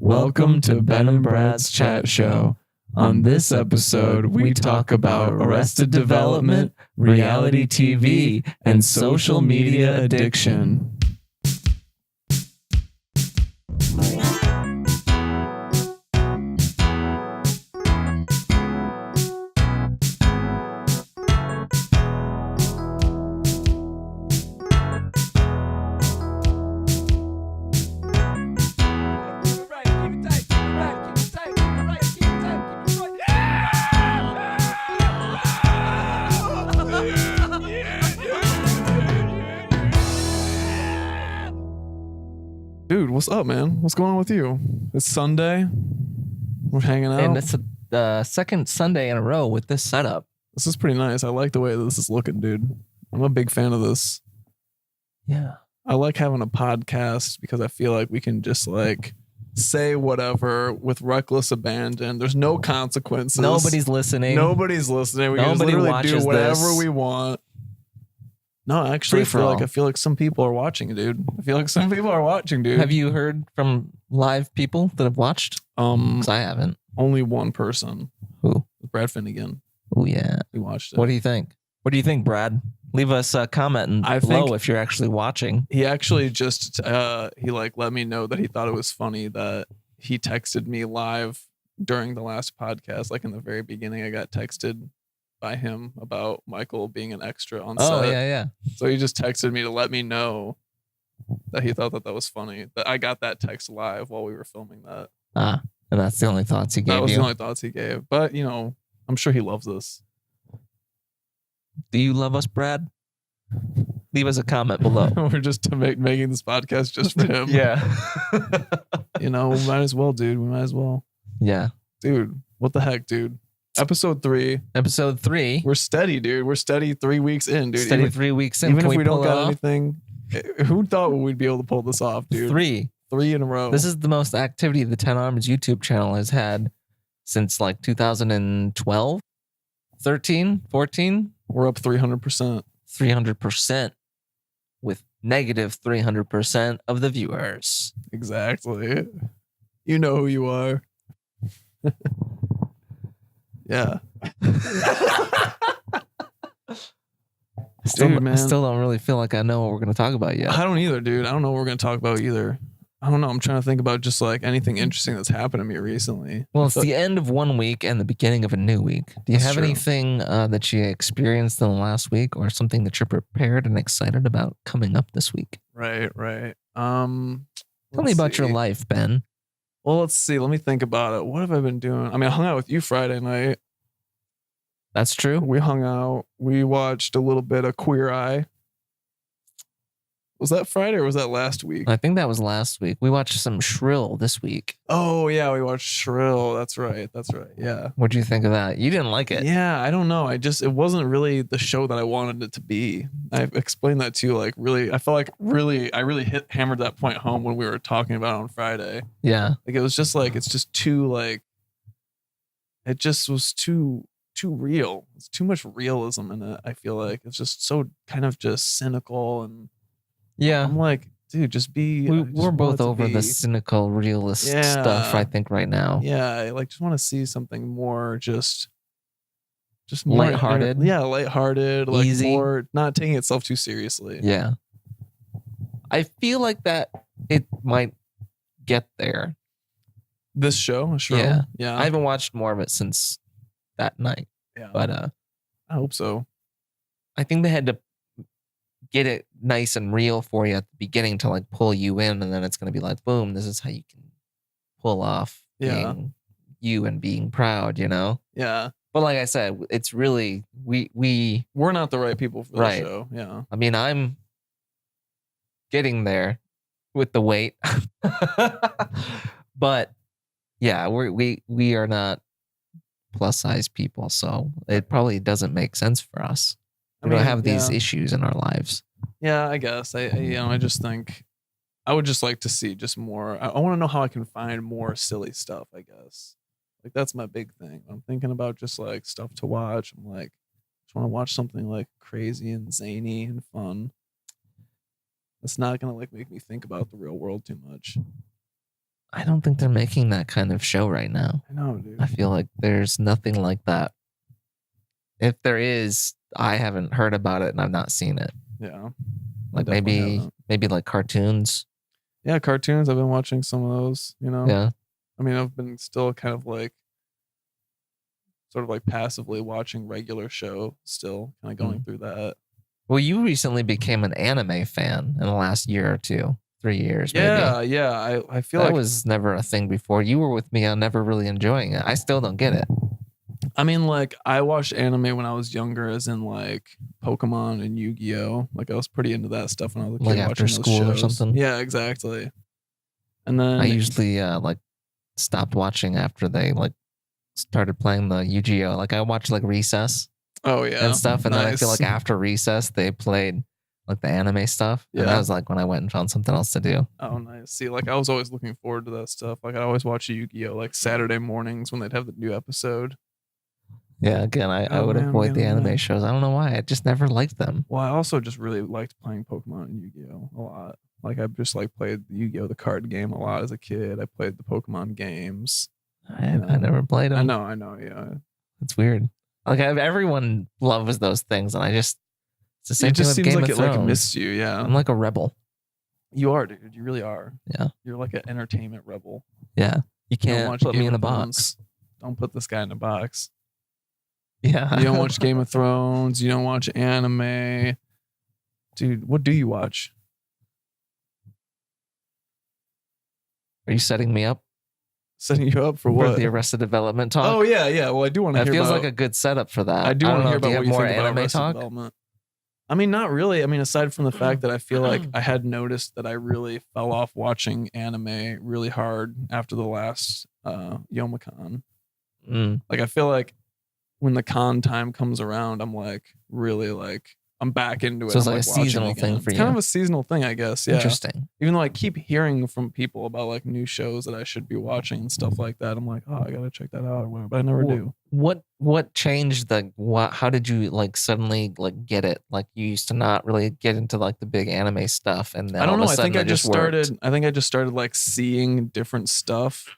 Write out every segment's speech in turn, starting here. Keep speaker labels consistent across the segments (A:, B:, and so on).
A: Welcome to Ben and Brad's Chat Show. On this episode, we talk about Arrested Development, reality TV, and social media addiction. Dude, what's up, man? What's going on with you? It's Sunday. We're hanging out.
B: And it's the second Sunday in a row with this setup.
A: This is pretty nice. I like the way this is looking, dude. I'm a big fan of this.
B: Yeah.
A: I like having a podcast because I feel like we can just like say whatever with reckless abandon. There's no consequences.
B: Nobody's listening.
A: Nobody's listening. We can just literally do whatever we want. No, actually, I feel like some people are watching, dude. I feel like some people are watching, dude.
B: Have you heard from live people that have watched? Because I haven't.
A: Only one person.
B: Who?
A: Brad Finnegan.
B: Oh yeah.
A: He watched it.
B: What do you think? What do you think, Brad? Leave us a comment below if you're actually watching.
A: He actually just he like let me know that he thought it was funny that he texted me live during the last podcast. Like in the very beginning, I got texted by him about Michael being an extra on set.
B: Oh yeah.
A: So he just texted me to let me know that he thought that was funny. That I got that text live while we were filming that.
B: And that's the only thoughts he gave you.
A: That was the only thoughts he gave. But you know, I'm sure he loves this.
B: Do you love us, Brad? Leave us a comment below.
A: We're just making this podcast just for him.
B: Yeah.
A: You know, we might as well, dude. We might as well.
B: Yeah.
A: Dude, what the heck, dude? Episode 3. We're steady, dude. We're steady 3 weeks in, dude.
B: Steady 3 weeks in.
A: Even if we don't got anything, who thought we'd be able to pull this off, dude?
B: 3
A: in a row.
B: This is the most activity the 10 Arms YouTube channel has had since like 2012, 13, 14.
A: We're up 300%.
B: 300% with negative 300% of the viewers.
A: Exactly. You know who you are. Yeah.
B: Dude, man. I still don't really feel like I know what we're going to talk about yet.
A: I don't either, dude. I don't know what we're going to talk about either. I don't know. I'm trying to think about just like anything interesting that's happened to me recently.
B: Well, it's the end of one week and the beginning of a new week. Do you have anything that you experienced in the last week or something that you're prepared and excited about coming up this week?
A: Right.
B: Tell me about your life, Ben.
A: Well, let's see. Let me think about it. What have I been doing? I mean, I hung out with you Friday night.
B: That's true.
A: We hung out. We watched a little bit of Queer Eye. Was that Friday or was that last week?
B: I think that was last week. We watched some Shrill this week.
A: Oh, yeah. We watched Shrill. That's right. Yeah.
B: What'd you think of that? You didn't like it.
A: Yeah. I don't know. It wasn't really the show that I wanted it to be. I explained that to you. Like, really, I felt like I really hammered that point home when we were talking about it on Friday.
B: Yeah.
A: Like, it was just like, it's just too, like, it just was too real. It's too much realism in it. I feel like it's just so kind of just cynical and.
B: Yeah.
A: I'm like, dude, just be.
B: We're both over the cynical, realist stuff, I think, right now.
A: Yeah. I like just want to see something more just more
B: lighthearted.
A: Lighthearted. Like
B: easy.
A: More not taking itself too seriously.
B: Yeah. I feel like that it might get there.
A: This show? Sure. Yeah.
B: I haven't watched more of it since that night.
A: Yeah.
B: But
A: I hope so.
B: I think they had to get it nice and real for you at the beginning to like pull you in, and then it's going to be like, boom, this is how you can pull off being you and being proud, you know?
A: Yeah.
B: But like I said, it's really, we're
A: not the right people for the show. Yeah.
B: I mean, I'm getting there with the weight, but yeah, we are not plus size people. So it probably doesn't make sense for us. We don't have these issues in our lives.
A: Yeah, I guess. I just think I would just like to see just more. I want to know how I can find more silly stuff, I guess. Like, that's my big thing. I'm thinking about just like stuff to watch. I'm like, just want to watch something like crazy and zany and fun. It's not going to like make me think about the real world too much.
B: I don't think they're making that kind of show right now.
A: I know, dude.
B: I feel like there's nothing like that. If there is, I haven't heard about it and I've not seen it.
A: Yeah.
B: Like
A: definitely haven't.
B: maybe like cartoons.
A: Yeah, cartoons. I've been watching some of those, you know?
B: Yeah.
A: I mean, I've been still kind of like, sort of like passively watching regular show still, kind of going through that.
B: Well, you recently became an anime fan in the last year or two, 3 years maybe.
A: Yeah. I feel
B: that
A: like
B: was never a thing before. You were with me on never really enjoying it. I still don't get it.
A: I mean, like, I watched anime when I was younger, as in like Pokemon and Yu-Gi-Oh. Like, I was pretty into that stuff when I was a kid,
B: Like
A: watching
B: after
A: those
B: school or
A: shows.
B: something?
A: Yeah, exactly. And then
B: I usually like stopped watching after they like started playing the Yu-Gi-Oh. Like I watched like Recess and stuff, and then I feel like after Recess they played like the anime stuff. And that was like when I went and found something else to do.
A: Oh, nice. See, like I was always looking forward to that stuff. Like I always watch Yu-Gi-Oh like Saturday mornings when they'd have the new episode.
B: Yeah, again, I would avoid the anime shows. I don't know why. I just never liked them.
A: Well, I also just really liked playing Pokemon and Yu-Gi-Oh a lot. Like I just like played Yu-Gi-Oh the card game a lot as a kid. I played the Pokemon games.
B: I never played them.
A: I know, yeah.
B: It's weird. Like everyone loves those things, and I just it's the same
A: it just
B: thing with
A: seems
B: Game
A: like
B: of
A: it
B: Thrones.
A: like missed you, yeah.
B: I'm like a rebel.
A: You are, dude. You really are.
B: Yeah.
A: You're like an entertainment rebel.
B: Yeah. You
A: don't
B: can't
A: watch
B: put
A: Game
B: me in a
A: of
B: box.
A: Thrones. Don't put this guy in a box.
B: Yeah.
A: You don't watch Game of Thrones. You don't watch anime. Dude, what do you watch?
B: Are you setting me up
A: Setting you up for
B: for
A: what?
B: the Arrested Development talk?
A: Oh, yeah. Well, I do want to
B: That
A: hear
B: feels
A: about...
B: like a good setup for that.
A: I do want to hear about
B: do
A: what
B: you
A: you
B: have more
A: think about
B: anime
A: Arrested
B: talk.
A: Development. I mean, not really. I mean, aside from the fact that I feel like I had noticed that I really fell off watching anime really hard after the last Youmacon. Like, I feel like when the con time comes around, I'm like really like I'm back into it.
B: So it's
A: I'm
B: like a
A: watching
B: seasonal
A: again.
B: thing for
A: It's
B: you.
A: kind of a seasonal thing, I guess. Yeah.
B: Interesting.
A: Even though I keep hearing from people about like new shows that I should be watching and stuff like that, I'm like, oh, I gotta check that out or whatever, but I never do.
B: What changed how did you like suddenly like get it? Like you used to not really get into like the big anime stuff, and then
A: I don't know.
B: I think
A: I just started like seeing different stuff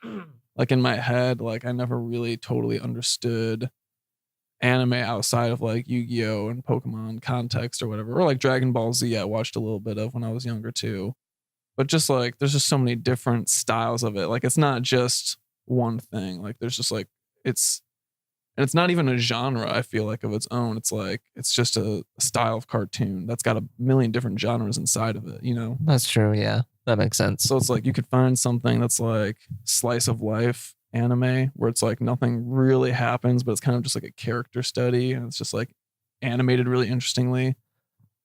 A: like in my head. Like I never really totally understood anime outside of like Yu-Gi-Oh and Pokemon context or whatever, or like Dragon Ball Z I watched a little bit of when I was younger too. But just like there's just so many different styles of it. Like it's not just one thing. Like there's just like it's not even a genre, I feel like, of its own. It's like it's just a style of cartoon that's got a million different genres inside of it, you know?
B: That's true, yeah. That makes sense.
A: So it's like you could find something that's like slice of life anime where it's like nothing really happens, but it's kind of just like a character study and it's just like animated really interestingly.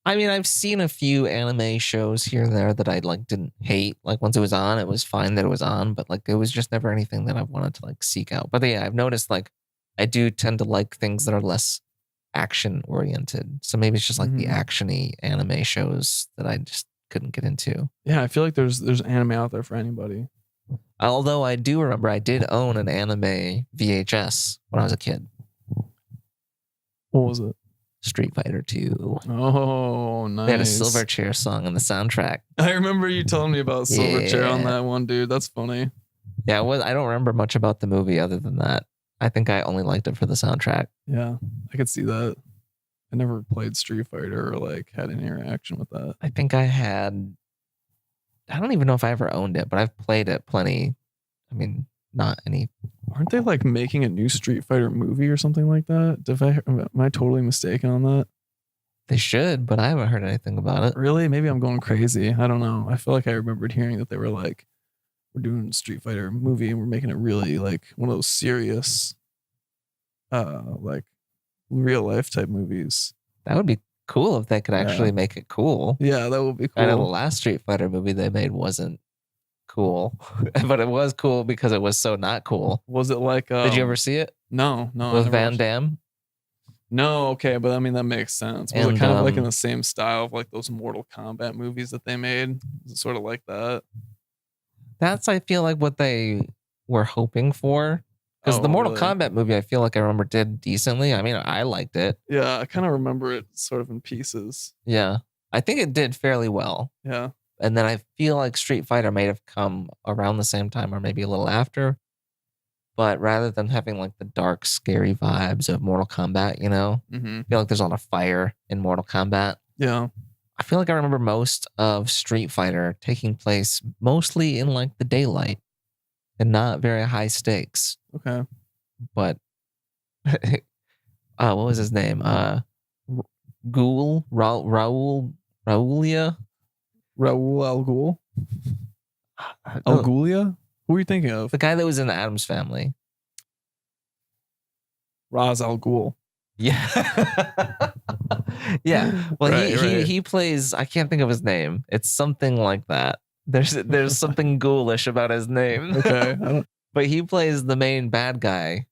B: I mean, I've seen a few anime shows here and there that I like didn't hate. Like once it was on, it was fine that it was on, but like it was just never anything that I wanted to like seek out. But yeah, I've noticed like I do tend to like things that are less action oriented. So maybe it's just like the actiony anime shows that I just couldn't get into.
A: Yeah, I feel like there's anime out there for anybody.
B: Although I do remember I did own an anime VHS when I was a kid.
A: What was it?
B: Street Fighter 2.
A: Oh, nice.
B: They had a Silverchair song in the soundtrack.
A: I remember you telling me about Silverchair on that one, dude. That's funny.
B: Yeah, I don't remember much about the movie other than that. I think I only liked it for the soundtrack.
A: Yeah, I could see that. I never played Street Fighter or like had any interaction with that.
B: I think I don't even know if I ever owned it, but I've played it plenty. I mean, not any.
A: Aren't they like making a new Street Fighter movie or something like that? Am I totally mistaken on that?
B: They should, but I haven't heard anything about it.
A: Really? Maybe I'm going crazy. I don't know. I feel like I remembered hearing that they were like, we're doing a Street Fighter movie and we're making it really like one of those serious, like real life type movies.
B: That would be cool if they could actually make it cool.
A: Yeah, that would be cool.
B: I know the last Street Fighter movie they made wasn't cool, but it was cool because it was so not cool.
A: Was it like?
B: Did you ever see it?
A: No.
B: With Van Damme?
A: No, okay, but I mean that makes sense. Was it kind of like in the same style of like those Mortal Kombat movies that they made? Was it sort of like that?
B: That's I feel like what they were hoping for. Because the Mortal Kombat movie, I feel like I remember did decently. I mean, I liked it.
A: Yeah, I kind of remember it sort of in pieces.
B: Yeah. I think it did fairly well.
A: Yeah.
B: And then I feel like Street Fighter may have come around the same time or maybe a little after. But rather than having like the dark, scary vibes of Mortal Kombat, you know,
A: Mm-hmm.
B: I feel like there's a lot of fire in Mortal Kombat.
A: Yeah.
B: I feel like I remember most of Street Fighter taking place mostly in like the daylight and not very high stakes.
A: Okay.
B: But what was his name? Raul Raulia?
A: Raul Al Ghul?
B: No,
A: Al Ghulia? Who are you thinking of?
B: the guy that was in the Addams Family.
A: Ra's Al Ghul.
B: Yeah. Yeah. Well,
A: Right.
B: he plays, I can't think of his name. It's something like that. There's something ghoulish about his name.
A: Okay. I don't.
B: But he plays the main bad guy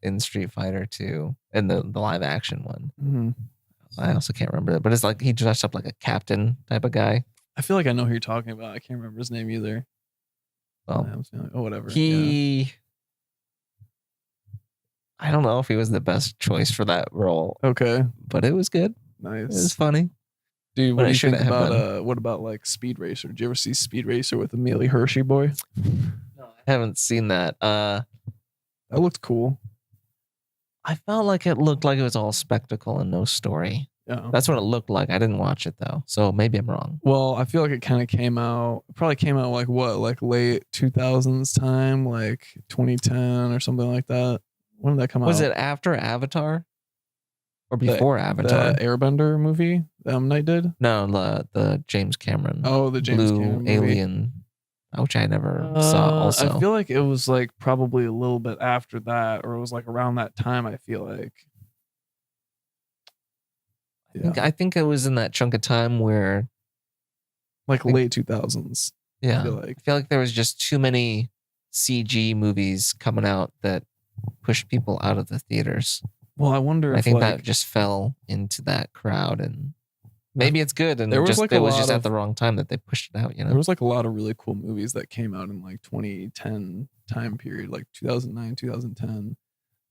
B: in Street Fighter 2, in the live action one.
A: Mhm.
B: I also can't remember it, but it's like he dressed up like a captain type of guy.
A: I feel like I know who you're talking about. I can't remember his name either.
B: Well,
A: Oh, whatever.
B: I don't know if he was the best choice for that role,
A: Yeah. Okay.
B: but it was good.
A: Nice.
B: It was funny.
A: Dude,
B: but
A: what
B: it
A: do you think
B: shouldn't have
A: about what about like Speed Racer? Did you ever see Speed Racer with Amelie Hershey boy?
B: No, I haven't seen that.
A: That looked cool.
B: I felt like it looked like it was all spectacle and no story.
A: Yeah.
B: That's what it looked like. I didn't watch it though, so maybe I'm wrong.
A: Well, I feel like it kind of probably came out like what, like late 2000s time, like 2010 or something like that. When did that come out?
B: Was it after Avatar or before Avatar?
A: The Airbender movie that M. Night did?
B: No, the James Cameron.
A: Oh, the James
B: Blue
A: Cameron movie.
B: Alien, which I never saw. Also,
A: I feel like it was like probably a little bit after that, or it was like around that time. I feel like. Yeah.
B: I think it was in that chunk of time where,
A: Like late 2000s.
B: yeah,
A: I feel like.
B: I feel like there was just too many CG movies coming out that pushed people out of the theaters.
A: Well, I wonder
B: I
A: if
B: think
A: like,
B: that just fell into that crowd, and maybe it's good, and
A: There was, like,
B: it
A: a
B: was
A: lot
B: just
A: of-
B: at the wrong time that they pushed it out. You know,
A: there was like a lot of really cool movies that came out in like 2010 time period, like 2009, 2010.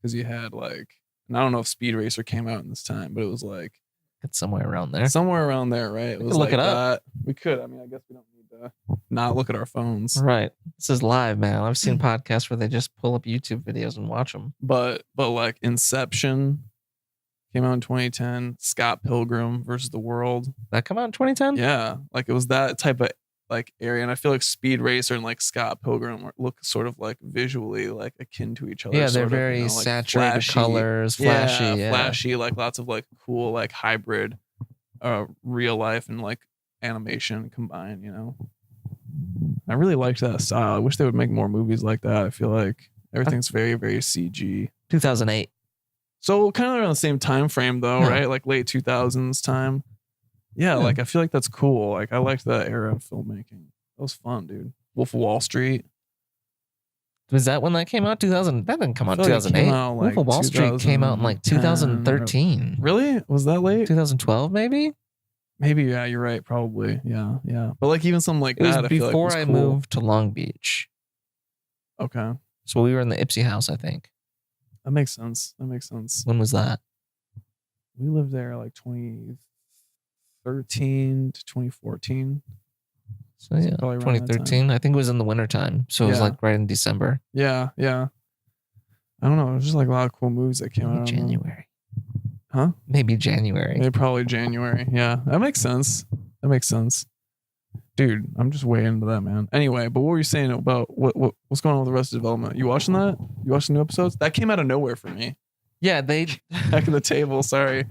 A: Because you had like, and I don't know if Speed Racer came out in this time, but it was like
B: it's somewhere around there.
A: somewhere around there, right? It
B: We
A: was
B: could look
A: like
B: it up.
A: that. We could. I mean, I guess we don't need to not look at our phones.
B: Right. This is live, man. I've seen podcasts where they just pull up YouTube videos and watch them.
A: But like Inception came out in 2010. Scott Pilgrim versus the World.
B: That come out in 2010?
A: Yeah, like it was that type of like area, and I feel like Speed Racer and like Scott Pilgrim look sort of like visually like akin to each other.
B: Yeah, they're
A: sort of,
B: very
A: like
B: saturated
A: flashy.
B: colors, flashy. Yeah,
A: Flashy, like lots of like cool like hybrid, real life and like animation combined. You know, I really liked that style. I wish they would make more movies like that. I feel like everything's very very CG.
B: 2008.
A: So kind of around the same time frame though,
B: Yeah.
A: right? Like late 2000s time. Yeah,
B: Yeah.
A: like I feel like that's cool. Like I liked that era of filmmaking. That was fun, dude. Wolf of Wall Street.
B: Was that when that came out? 2000? That didn't come out
A: I feel like it
B: 2008.
A: came out,
B: Wolf
A: like,
B: of Wall Street came out in like
A: 2010 or-
B: 2013.
A: Really? Was that late?
B: 2012, maybe?
A: Maybe, yeah, you're right. Probably. Yeah, yeah. But like even something like
B: It was
A: that, I feel like
B: before
A: was
B: I
A: cool.
B: moved to Long Beach.
A: Okay.
B: So we were in the Ipsy house, I think.
A: That makes sense. That makes sense.
B: When was that?
A: We lived there like 2013 to 2014.
B: So yeah,
A: probably around that
B: 2013. I think it was in the wintertime. So it was
A: Yeah.
B: like right in December.
A: Yeah, yeah. I don't know. It was just like a lot of cool movies that came out.
B: Maybe
A: I don't know.
B: January.
A: Huh?
B: Maybe January.
A: Maybe probably January. Yeah, that makes sense. That makes sense. Dude, I'm just way into that, man. Anyway, but what were you saying about what's going on with Arrested Development? You watching that? You watching new episodes? That came out of nowhere for me.
B: Yeah, they
A: Back in the table. Sorry.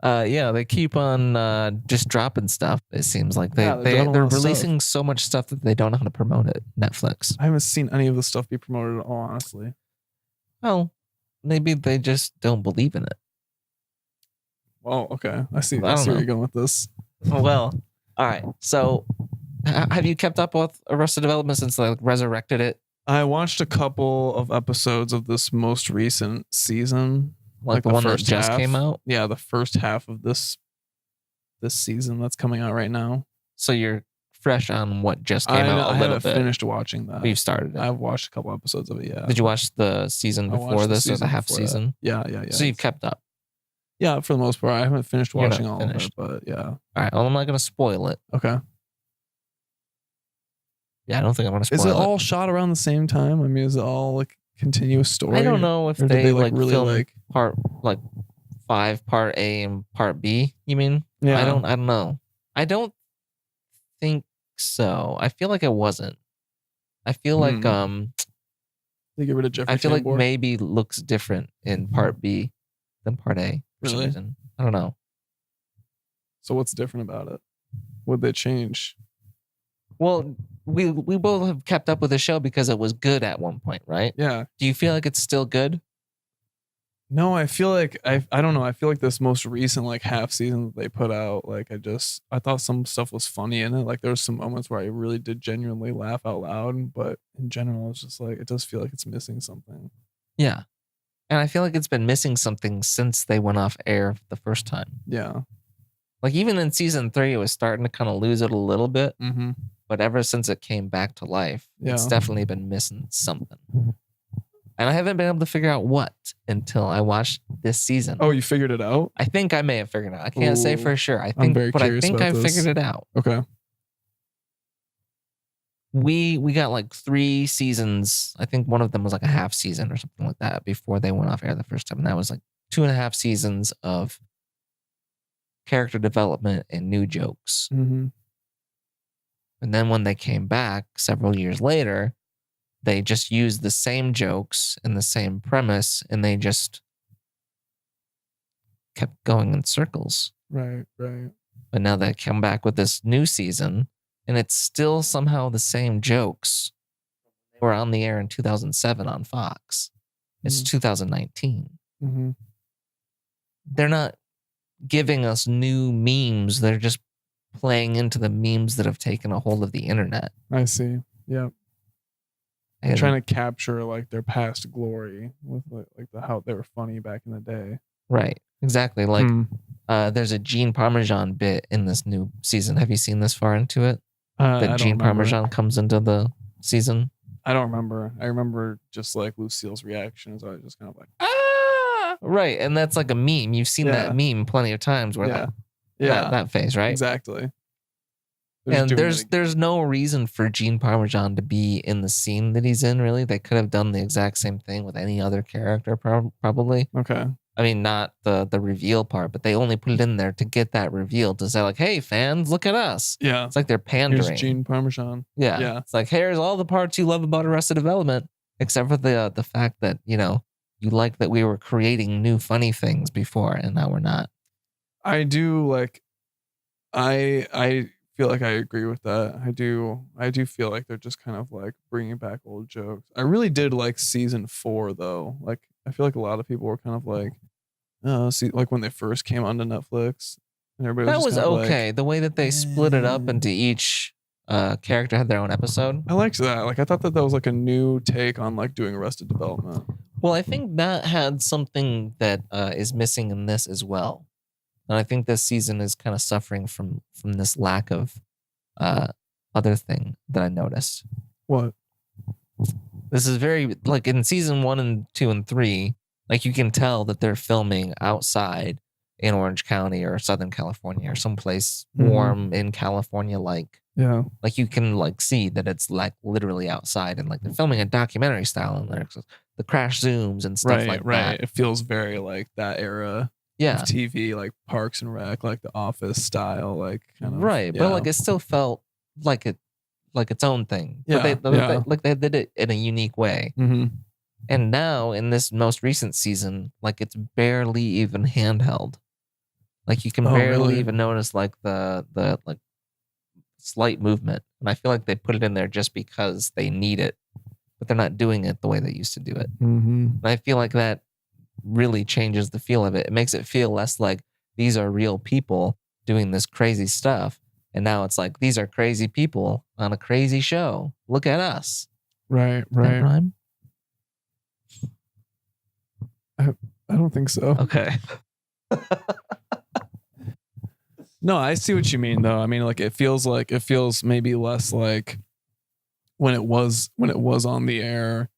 B: they keep on just dropping stuff. It seems like
A: Yeah, they're dropping a
B: they're
A: lot of stuff.
B: releasing so much stuff that they don't know how to promote it. Netflix.
A: I haven't seen any of the stuff be promoted at all, honestly.
B: Well, maybe they just don't believe in it.
A: Well, okay. I see
B: I
A: where
B: don't
A: you're
B: know.
A: going with this.
B: Well, all right. So, have you kept up with Arrested Development since they resurrected it?
A: I watched a couple of episodes of this most recent season.
B: Like the
A: the
B: one that
A: first
B: just
A: half.
B: came out.
A: Yeah, the first half of this season that's coming out right now.
B: So you're fresh on what just came out
A: I
B: a little
A: haven't
B: bit.
A: finished watching that.
B: We've started it.
A: I've watched a couple episodes of it. Yeah.
B: Did you watch the season
A: I watched
B: before
A: the
B: this or the
A: season
B: half
A: before that.
B: season?
A: Yeah, yeah, yeah.
B: So you've kept up.
A: Yeah, for the most part. I haven't finished
B: You're not
A: watching all
B: finished.
A: of it, but yeah.
B: All right. Well, I'm not going to spoil it.
A: Okay.
B: Yeah, I don't think I'm going to spoil
A: Is it
B: it.
A: all shot around the same time? I mean, is it all like continuous story?
B: I don't know if
A: Or did
B: they like
A: really
B: film
A: like
B: part like 5, part A and part B. You mean?
A: Yeah.
B: I don't know. I don't think so. I feel like it wasn't. I feel like
A: They get rid of Jeffrey
B: I feel like
A: Tambor?
B: maybe looks different in part B than part A for some
A: Really?
B: reason. I don't know.
A: So what's different about it? Would they change?
B: Well, we both have kept up with the show because it was good at one point, right?
A: Yeah.
B: Do you feel like it's still good?
A: No, I feel like I don't know. I feel like this most recent like half season that they put out, like I thought some stuff was funny in it. Like there was some moments where I really did genuinely laugh out loud, but in general, it's just like it does feel like it's missing something.
B: Yeah. And I feel like it's been missing something since they went off air the first time.
A: Yeah.
B: Like even in season 3, it was starting to kind of lose it a little bit.
A: Mm-hmm.
B: But ever since it came back to life, it's
A: Yeah.
B: definitely been missing something. And I haven't been able to figure out what until I watched this season.
A: Oh, you figured it out?
B: I think I may have figured it out. I can't say
A: Ooh,
B: for sure. I
A: I'm
B: think,
A: very
B: but I
A: curious
B: think
A: about
B: I
A: this.
B: figured it out.
A: Okay.
B: We got like 3 seasons. I think one of them was like a half season or something like that before they went off air the first time. And that was like 2.5 seasons of character development and new jokes.
A: Mm-hmm.
B: And then when they came back several years later, they just used the same jokes and the same premise, and they just kept going in circles.
A: Right, right.
B: But now they come back with this new season, and it's still somehow the same jokes. They were on the air in 2007 on Fox. It's 2019.
A: Mm-hmm.
B: They're not giving us new memes. They're just playing into the memes that have taken a hold of the internet.
A: I see. Yeah.
B: And
A: Trying to capture like their past glory with like the how they were funny back in the day.
B: right, exactly. Like
A: Hmm.
B: there's a Gene Parmesan bit in this new season. Have you seen this far into it?
A: I
B: That
A: don't
B: Gene
A: remember.
B: Parmesan comes into the season.
A: I don't remember. I remember just like Lucille's reaction. So I was just kind of like,
B: Ah, right, and that's like a meme. You've seen that meme plenty of times. Where
A: yeah,
B: that phase, right?
A: exactly. They're just
B: And
A: doing it
B: there's no reason for Gene Parmesan to be in the scene that he's in. Really, they could have done the exact same thing with any other character, probably.
A: Okay.
B: I mean, not the reveal part, but they only put it in there to get that reveal to say like, "Hey, fans, look at us."
A: Yeah.
B: It's like they're pandering.
A: Here's Gene Parmesan.
B: Yeah.
A: Yeah.
B: It's like, here's all the parts you love about Arrested Development, except for the fact that, you know, you like that we were creating new funny things before and now we're not.
A: I do like. I feel like I agree with that. I do feel like they're just kind of like bringing back old jokes. I really did like season 4 though. Like I feel like a lot of people were kind of like, see, like when they first came onto Netflix, and everybody
B: That
A: was
B: was
A: just kind of
B: okay.
A: Like,
B: The way that they split it up into each character had their own episode.
A: I liked that. Like I thought that was like a new take on like doing Arrested Development.
B: Well, I think that had something that is missing in this as well. And I think this season is kind of suffering from this lack of other thing that I noticed.
A: What?
B: This is very like in season 1 and 2 and 3, like you can tell that they're filming outside in Orange County or Southern California or someplace warm in California. Like you can like see that it's like literally outside, and like they're filming a documentary style, and there's the crash zooms and stuff like that.
A: It feels very like that era
B: Yeah,
A: of TV, like Parks and Rec, like The Office style, like kind of
B: right. But like it still felt like its own thing.
A: Yeah,
B: But they did it in a unique way.
A: Mm-hmm.
B: And now in this most recent season, like it's barely even handheld. Like you can barely
A: really?
B: even notice like the like slight movement. And I feel like they put it in there just because they need it, but they're not doing it the way they used to do it.
A: Mm-hmm.
B: And I feel like that really changes the feel of it. It makes it feel less like these are real people doing this crazy stuff. And now it's like these are crazy people on a crazy show. Look at us.
A: Right,
B: Does that rhyme?
A: I don't think so.
B: Okay.
A: No, I see what you mean though. I mean, like it feels maybe less like when it was on the air,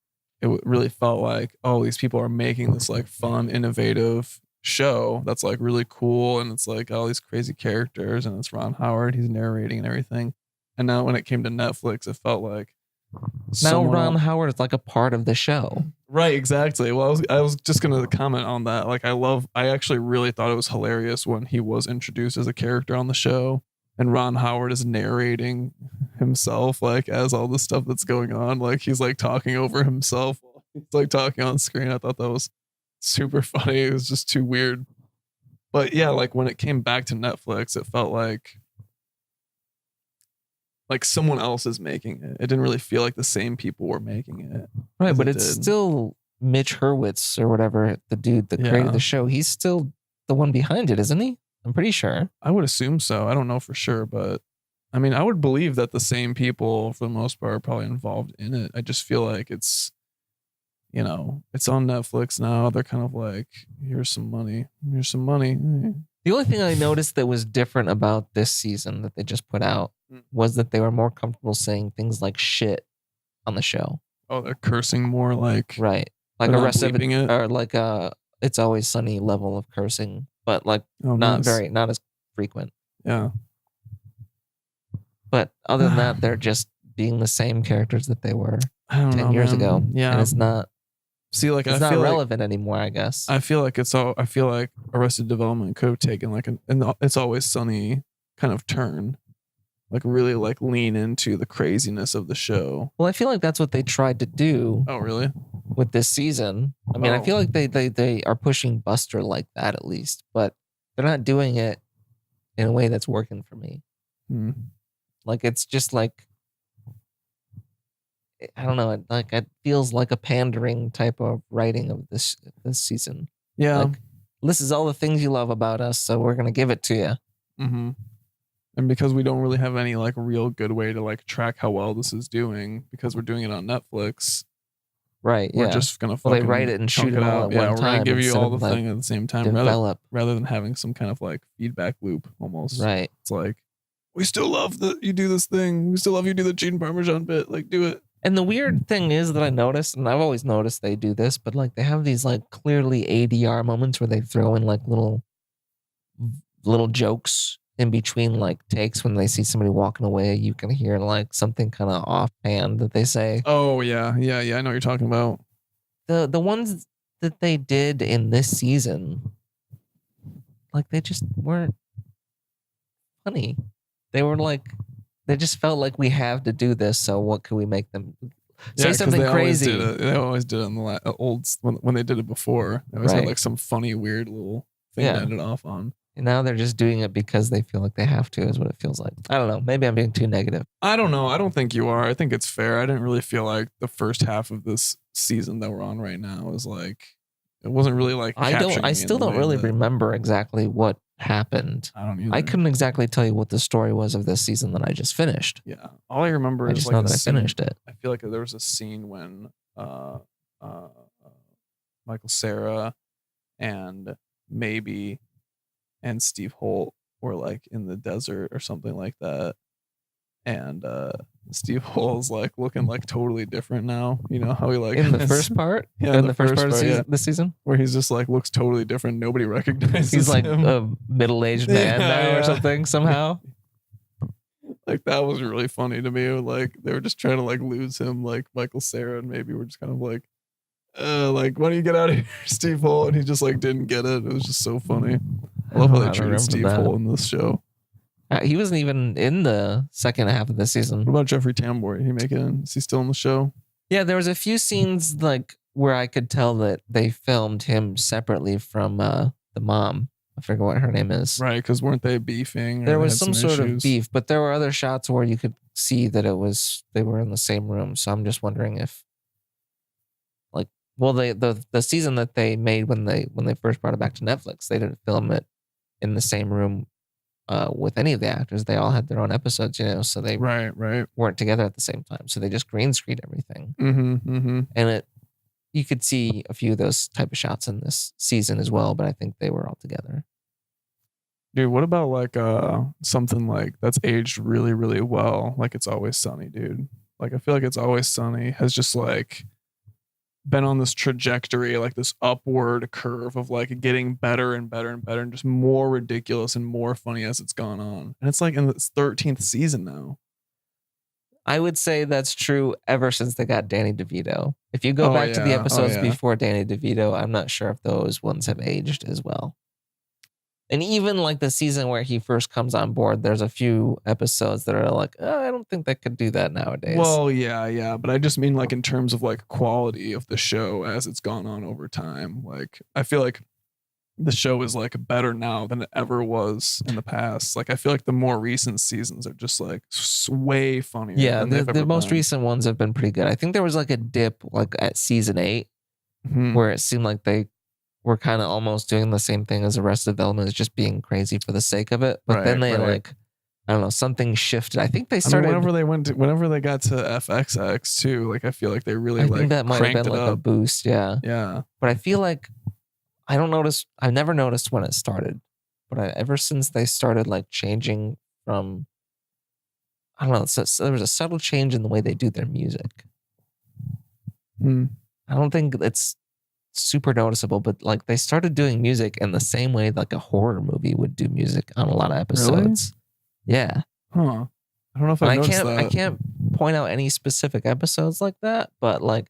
A: it really felt like, oh, these people are making this like fun, innovative show that's like really cool, and it's like all these crazy characters, and it's Ron Howard, he's narrating and everything. And now when it came to Netflix, it felt like
B: now Ron Howard is like a part of the show.
A: Right, exactly. Well, I was just gonna comment on that. Like, I actually really thought it was hilarious when he was introduced as a character on the show, and Ron Howard is narrating himself, like, as all the stuff that's going on. Like, he's like talking over himself. He's like talking on screen. I thought that was super funny. It was just too weird. But yeah, like when it came back to Netflix, it felt like someone else is making it. It didn't really feel like the same people were making it.
B: Right, but it's still Mitch Hurwitz or whatever, the dude that created the show. He's still the one behind it, isn't he? I'm pretty sure.
A: I would assume so. I don't know for sure, but I mean, I would believe that the same people, for the most part, are probably involved in it. I just feel like it's, it's on Netflix now. They're kind of like, here's some money. Here's some money.
B: The only thing I noticed that was different about this season that they just put out was that they were more comfortable saying things like shit on the show.
A: Oh, they're cursing more, like
B: right, like a rest of it, or like It's Always Sunny level of cursing, but like not as frequent.
A: Yeah.
B: But other than that, they're just being the same characters that they were 10 years ago.
A: Yeah,
B: and it's not.
A: See, like
B: it's not relevant anymore, I guess.
A: I feel like Arrested Development could have taken like an It's Always Sunny kind of turn, like really like lean into the craziness of the show.
B: Well, I feel like that's what they tried to do.
A: Oh, really?
B: With this season, I mean, I feel like they are pushing Buster like that at least, but they're not doing it in a way that's working for me. Like it's just like, I don't know. Like it feels like a pandering type of writing of this season.
A: Yeah,
B: like, this is all the things you love about us, so we're gonna give it to you.
A: Mm-hmm. And because we don't really have any like real good way to like track how well this is doing, because we're doing it on Netflix,
B: right?
A: We're just gonna
B: they write it and shoot it all at one time.
A: We're gonna give you all the thing at the same time, rather than having some kind of like feedback loop almost.
B: Right?
A: It's like, we still love that you do this thing. We still love you do the Gene Parmesan bit. Like, do it.
B: And the weird thing is that I noticed, and I've always noticed they do this, but like they have these like clearly ADR moments where they throw in like little jokes in between like takes. When they see somebody walking away, you can hear like something kind of offhand that they say.
A: Oh yeah. I know what you're talking about.
B: The ones that they did in this season, like they just weren't funny. They were like, they just felt like we have to do this. So what can we make them say something crazy?
A: They always did it in the old when they did it before. They always had like some funny, weird little thing to end it off on.
B: And now they're just doing it because they feel like they have to, is what it feels like. I don't know. Maybe I'm being too negative.
A: I don't know. I don't think you are. I think it's fair. I didn't really feel like the first half of this season that we're on right now was like, it wasn't really like.
B: I still don't really remember exactly what happened.
A: I don't either.
B: I couldn't exactly tell you what the story was of this season that I just finished.
A: Yeah. All I remember is
B: just
A: like
B: know that I finished it.
A: I feel like there was a scene when Michael Cera and maybe and Steve Holt were like in the desert or something like that. And Steve Holt's like looking like totally different now. You know how he like
B: in the first part?
A: Yeah,
B: in the first part of this season?
A: Where he's just like looks totally different. Nobody recognizes
B: he's like
A: him.
B: A middle-aged man now or something somehow.
A: Like that was really funny to me. Like they were just trying to like lose him, like Michael Cera, and maybe we're just kind of like why don't you get out of here, Steve Holt? And he just like didn't get it. It was just so funny. I love how they treated Steve Holt in this show.
B: He wasn't even in the second half of the season.
A: What about Jeffrey Tambor? Did he make it in? Is he still in the show?
B: Yeah, there was a few scenes like where I could tell that they filmed him separately from the mom. I forget what her name is.
A: Right, because weren't they beefing?
B: There was some sort of beef, but there were other shots where you could see that they were in the same room. So I'm just wondering if, like, well, the season that they made when they first brought it back to Netflix, they didn't film it in the same room with any of the actors. They all had their own episodes, so they weren't together at the same time. So they just green screened everything. And you could see a few of those type of shots in this season as well, but I think they were all together.
A: Dude, what about like something like that's aged really, really well? Like It's Always Sunny, dude. Like I feel like It's Always Sunny has just like been on this trajectory, like this upward curve of like getting better and better and better and just more ridiculous and more funny as it's gone on. And it's like in its 13th season now.
B: I would say that's true ever since they got Danny DeVito. If you go back to the episodes before Danny DeVito, I'm not sure if those ones have aged as well. And even like the season where he first comes on board, there's a few episodes that are like, oh, I don't think they could do that nowadays.
A: Well, yeah. But I just mean like in terms of like quality of the show as it's gone on over time. Like I feel like the show is like better now than it ever was in the past. Like I feel like the more recent seasons are just like way funnier.
B: Yeah, the most recent ones have been pretty good. I think there was like a dip like at season 8 where it seemed like they were kind of almost doing the same thing as Arrested Development, is just being crazy for the sake of it. But then they like, I don't know, something shifted. I think they started
A: whenever they got to FXX too. Like I feel like they really
B: I think that might have been like a boost. Yeah. But I feel like I've never noticed when it started, but ever since they started like changing from, I don't know, so there was a subtle change in the way they do their music. I don't think it's super noticeable, but like they started doing music in the same way like a horror movie would do music on a lot of episodes. Really? Yeah.
A: Huh. I don't know if I noticed that.
B: I can't point out any specific episodes like that, but like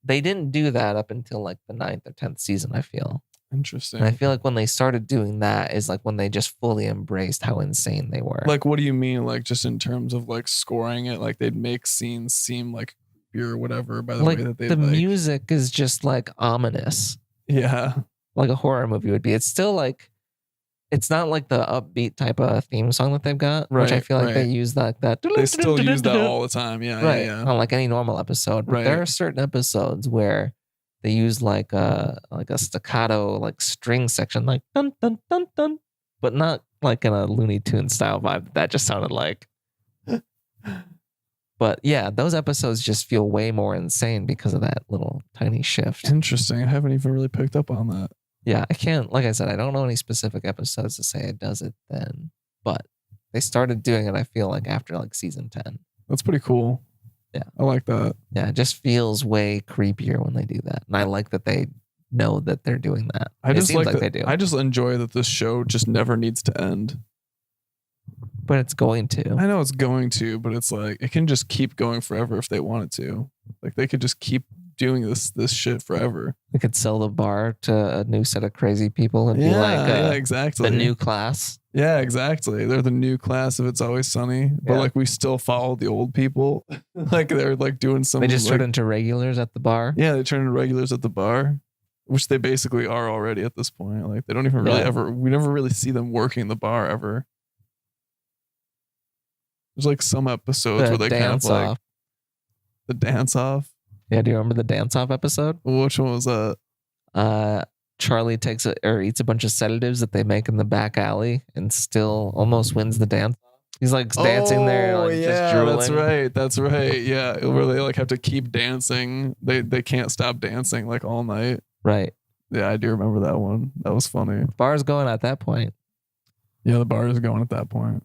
B: they didn't do that up until like the 9th or 10th season, I feel.
A: Interesting.
B: And I feel like when they started doing that is like when they just fully embraced how insane they were.
A: Like, what do you mean? Like, just in terms of like scoring it, like they'd make scenes seem like creepy or whatever by the
B: like
A: way that they
B: the music is just like ominous.
A: Yeah.
B: Like a horror movie would be. It's still like, it's not like the upbeat type of theme song that they've got, which I feel like they use like that.
A: They still use that all the time. Yeah.
B: Right.
A: Yeah.
B: Not like any normal episode. But there are certain episodes where they use like a staccato like string section, like dun dun dun dun, but not like in a Looney Tunes style vibe. That just sounded like. But yeah, those episodes just feel way more insane because of that little tiny shift.
A: Interesting. I haven't even really picked up on that.
B: Yeah, I can't, like I said, I don't know any specific episodes to say it does it then, but they started doing it, I feel like, after like season 10.
A: That's pretty cool.
B: Yeah.
A: I like that.
B: Yeah, it just feels way creepier when they do that. And I like that they know that they're doing that.
A: I just like they do. I just enjoy that this show just never needs to end.
B: But it's going to.
A: I know it's going to, but it's like it can just keep going forever if they wanted to. Like they could just keep doing this shit forever.
B: They could sell the bar to a new set of crazy people and be like,
A: exactly,
B: the new class.
A: Yeah, exactly. They're the new class of It's Always Sunny, but like we still follow the old people. Like they're like doing some.
B: They just turn into regulars at the bar.
A: Yeah, they turn into regulars at the bar, which they basically are already at this point. Like they don't even really ever. We never really see them working the bar ever. There's like some episodes where they kind of like the dance off.
B: Yeah, do you remember the dance off episode?
A: Which one was that?
B: Charlie takes or eats a bunch of sedatives that they make in the back alley and still almost wins the dance. He's like dancing there, like just drooling.
A: That's right. Yeah, where they like have to keep dancing. They can't stop dancing like all night.
B: Right.
A: Yeah, I do remember that one. That was funny.
B: Bar's going at that point.
A: Yeah, the bar is going at that point.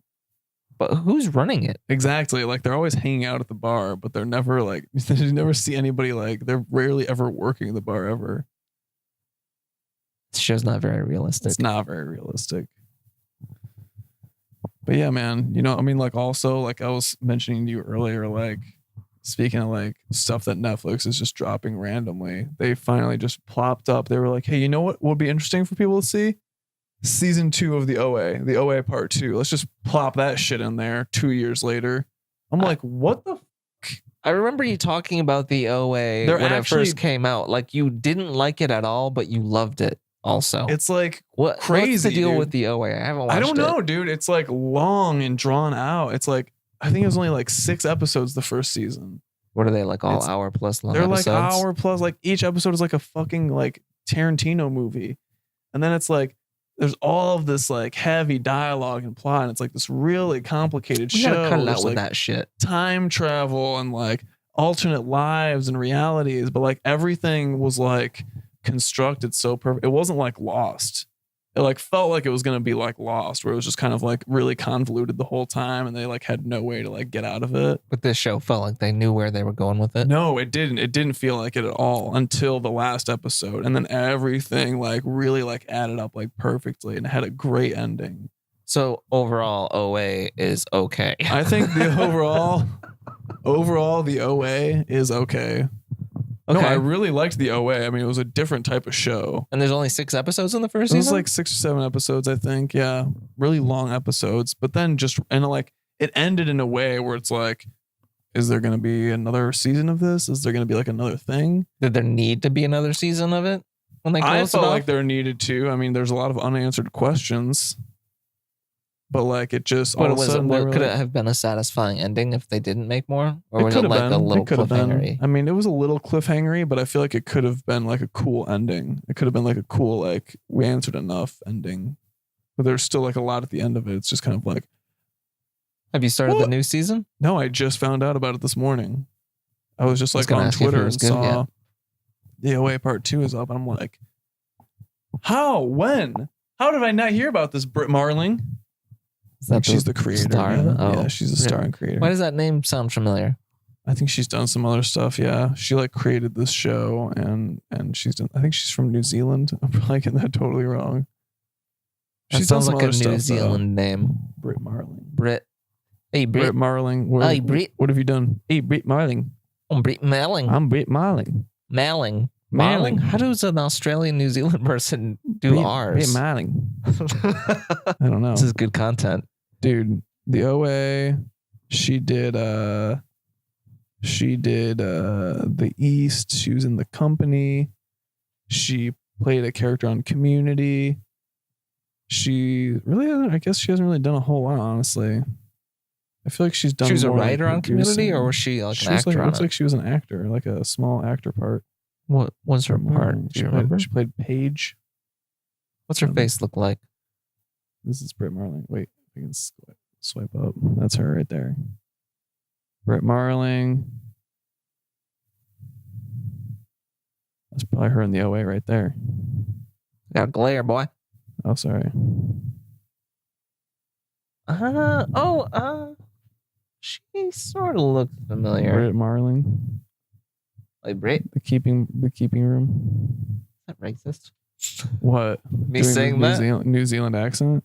B: But who's running it?
A: Exactly. Like they're always hanging out at the bar, but they're never like, you never see anybody like, they're rarely ever working the bar ever.
B: This show's not very realistic.
A: It's not very realistic. But yeah, man, you know, I mean, like also, like I was mentioning to you earlier, like speaking of like stuff that Netflix is just dropping randomly, they finally just plopped up. They were like, hey, you know what would be interesting for people to see? Season 2 of the OA part 2. Let's just plop that shit in there 2 years later. I'm like, what the fuck?
B: I remember you talking about the OA when it first came out. Like you didn't like it at all, but you loved it also.
A: It's like
B: crazy. What's the deal with the OA? I haven't watched it.
A: I don't know, dude. It's like long and drawn out. It's like, I think it was only like 6 episodes the first season.
B: What are they, like all hour plus long episodes?
A: They're like hour plus, like each episode is like a fucking like Tarantino movie. And then it's like, there's all of this like heavy dialogue and plot, and it's like this really complicated show.
B: Gotta cut it out with
A: like
B: that shit.
A: Time travel and like alternate lives and realities, but like everything was like constructed so perfect. It wasn't like Lost. it like felt like it was gonna be like Lost, where it was just kind of like really convoluted the whole time, and they like had no way to like get out of it.
B: But this show felt like they knew where they were going with it.
A: No, it didn't. It didn't feel like it at all until the last episode, and then everything like really like added up like perfectly, and it had a great ending.
B: So overall, OA is okay.
A: I think the overall the OA is okay. No, I really liked the OA. I mean, it was a different type of show.
B: And there's only 6 episodes in the first
A: It was
B: season?
A: like 6 or 7 episodes, I think. Yeah. Really long episodes. But then like it ended in a way where it's like, is there going to be another season of this? Is there going to be like another thing?
B: Did there need to be another season of it? When they
A: I
B: closed
A: felt
B: it
A: like
B: off?
A: there needed to. I mean, there's a lot of unanswered questions. But like it just
B: But
A: all of a sudden they were
B: could
A: like-
B: it have been a satisfying ending if they didn't make more? Or
A: It
B: was
A: could
B: it
A: have
B: like
A: been.
B: a little
A: It could have been.
B: cliffhanger-y?
A: I mean, it was a little cliffhangery, but I feel like it could have been like a cool ending. It could have been like a cool, like, we answered enough ending. But there's still like a lot at the end of it. It's just kind of like,
B: Have you started the
A: What?
B: new season?
A: no, I just found out about it this morning. I was just
B: I was
A: like
B: gonna
A: on
B: ask you if it
A: Twitter
B: was
A: and
B: good
A: saw the OA part 2 is up. And I'm like, how? When? How did I not hear about this, Britt Marling?
B: Is that
A: She's the creator.
B: star of
A: Yeah.
B: it? Oh,
A: Yeah, she's a star
B: really?
A: and creator.
B: Why does that name sound familiar?
A: I think she's done some other stuff. Yeah, she like created this show, and she's done. I think she's from New Zealand. I'm probably getting that totally wrong.
B: That
A: She's done
B: sounds
A: some
B: like a
A: other
B: New
A: stuff, though.
B: Zealand name.
A: Britt Marling.
B: Brit. Hey,
A: Britt
B: Brit.
A: Marling. What,
B: Hey, Britt.
A: What have you done? Hey, Britt Marling.
B: I'm Brit Malling.
A: I'm Britt Marling.
B: Malling.
A: Malling.
B: How does an Australian New Zealand person do
A: Britt
B: ours?
A: Marling. I don't know,
B: This is good content.
A: dude. The OA. She did. The East. She was in The Company. She played a character on Community. She really hasn't, I guess she hasn't really done a whole lot, honestly. I feel like she's done.
B: She was a
A: more, like,
B: writer on Community,
A: producing.
B: or was she like
A: She
B: an
A: was like,
B: actor on
A: looks
B: it?
A: like she was an actor, like a small actor part.
B: What was her part? Do
A: She
B: you
A: played,
B: remember?
A: she played Paige.
B: What's her
A: um,
B: face look like?
A: This is Britt Marling. Wait, I can swipe up. That's her right there. Britt Marling. That's probably her in the OA right there.
B: Got a glare, boy.
A: Oh, sorry.
B: She sort of looks familiar.
A: Britt Marling.
B: Like Brit?
A: The keeping room.
B: Is that racist?
A: What?
B: Me
A: Doing the
B: saying
A: New
B: that?
A: New Zealand accent?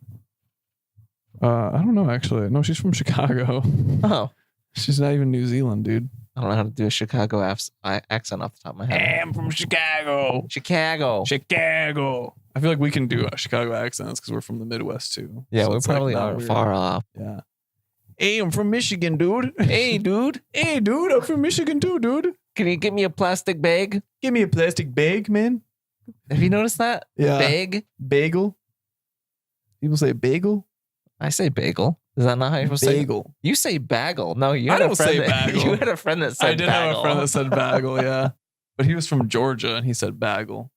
A: I don't know actually. No, she's from Chicago.
B: Oh,
A: She's not even New Zealand, dude.
B: I don't know how to do a Chicago accent off the top of my head.
A: I'm from Chicago.
B: Chicago.
A: Chicago. I feel like we can do Chicago accents because we're from the Midwest too.
B: Yeah,
A: So
B: we
A: it's, like,
B: probably
A: not
B: aren't
A: weird.
B: far off.
A: Yeah. Hey, I'm from Michigan, dude.
B: Hey, dude,
A: Hey, dude, I'm from Michigan too, dude.
B: can you give me a plastic bag?
A: Give me a plastic bag, man.
B: Have you noticed that?
A: Yeah.
B: Bag?
A: Bagel. People say bagel.
B: I say bagel. Is that not how you're supposed to say?
A: Bagel.
B: You say bagel. No, you
A: I
B: had a
A: don't
B: friend
A: say
B: that,
A: bagel.
B: You had a friend that said
A: I did
B: bagel.
A: have a friend that said bagel, yeah. But he was from Georgia and he said bagel.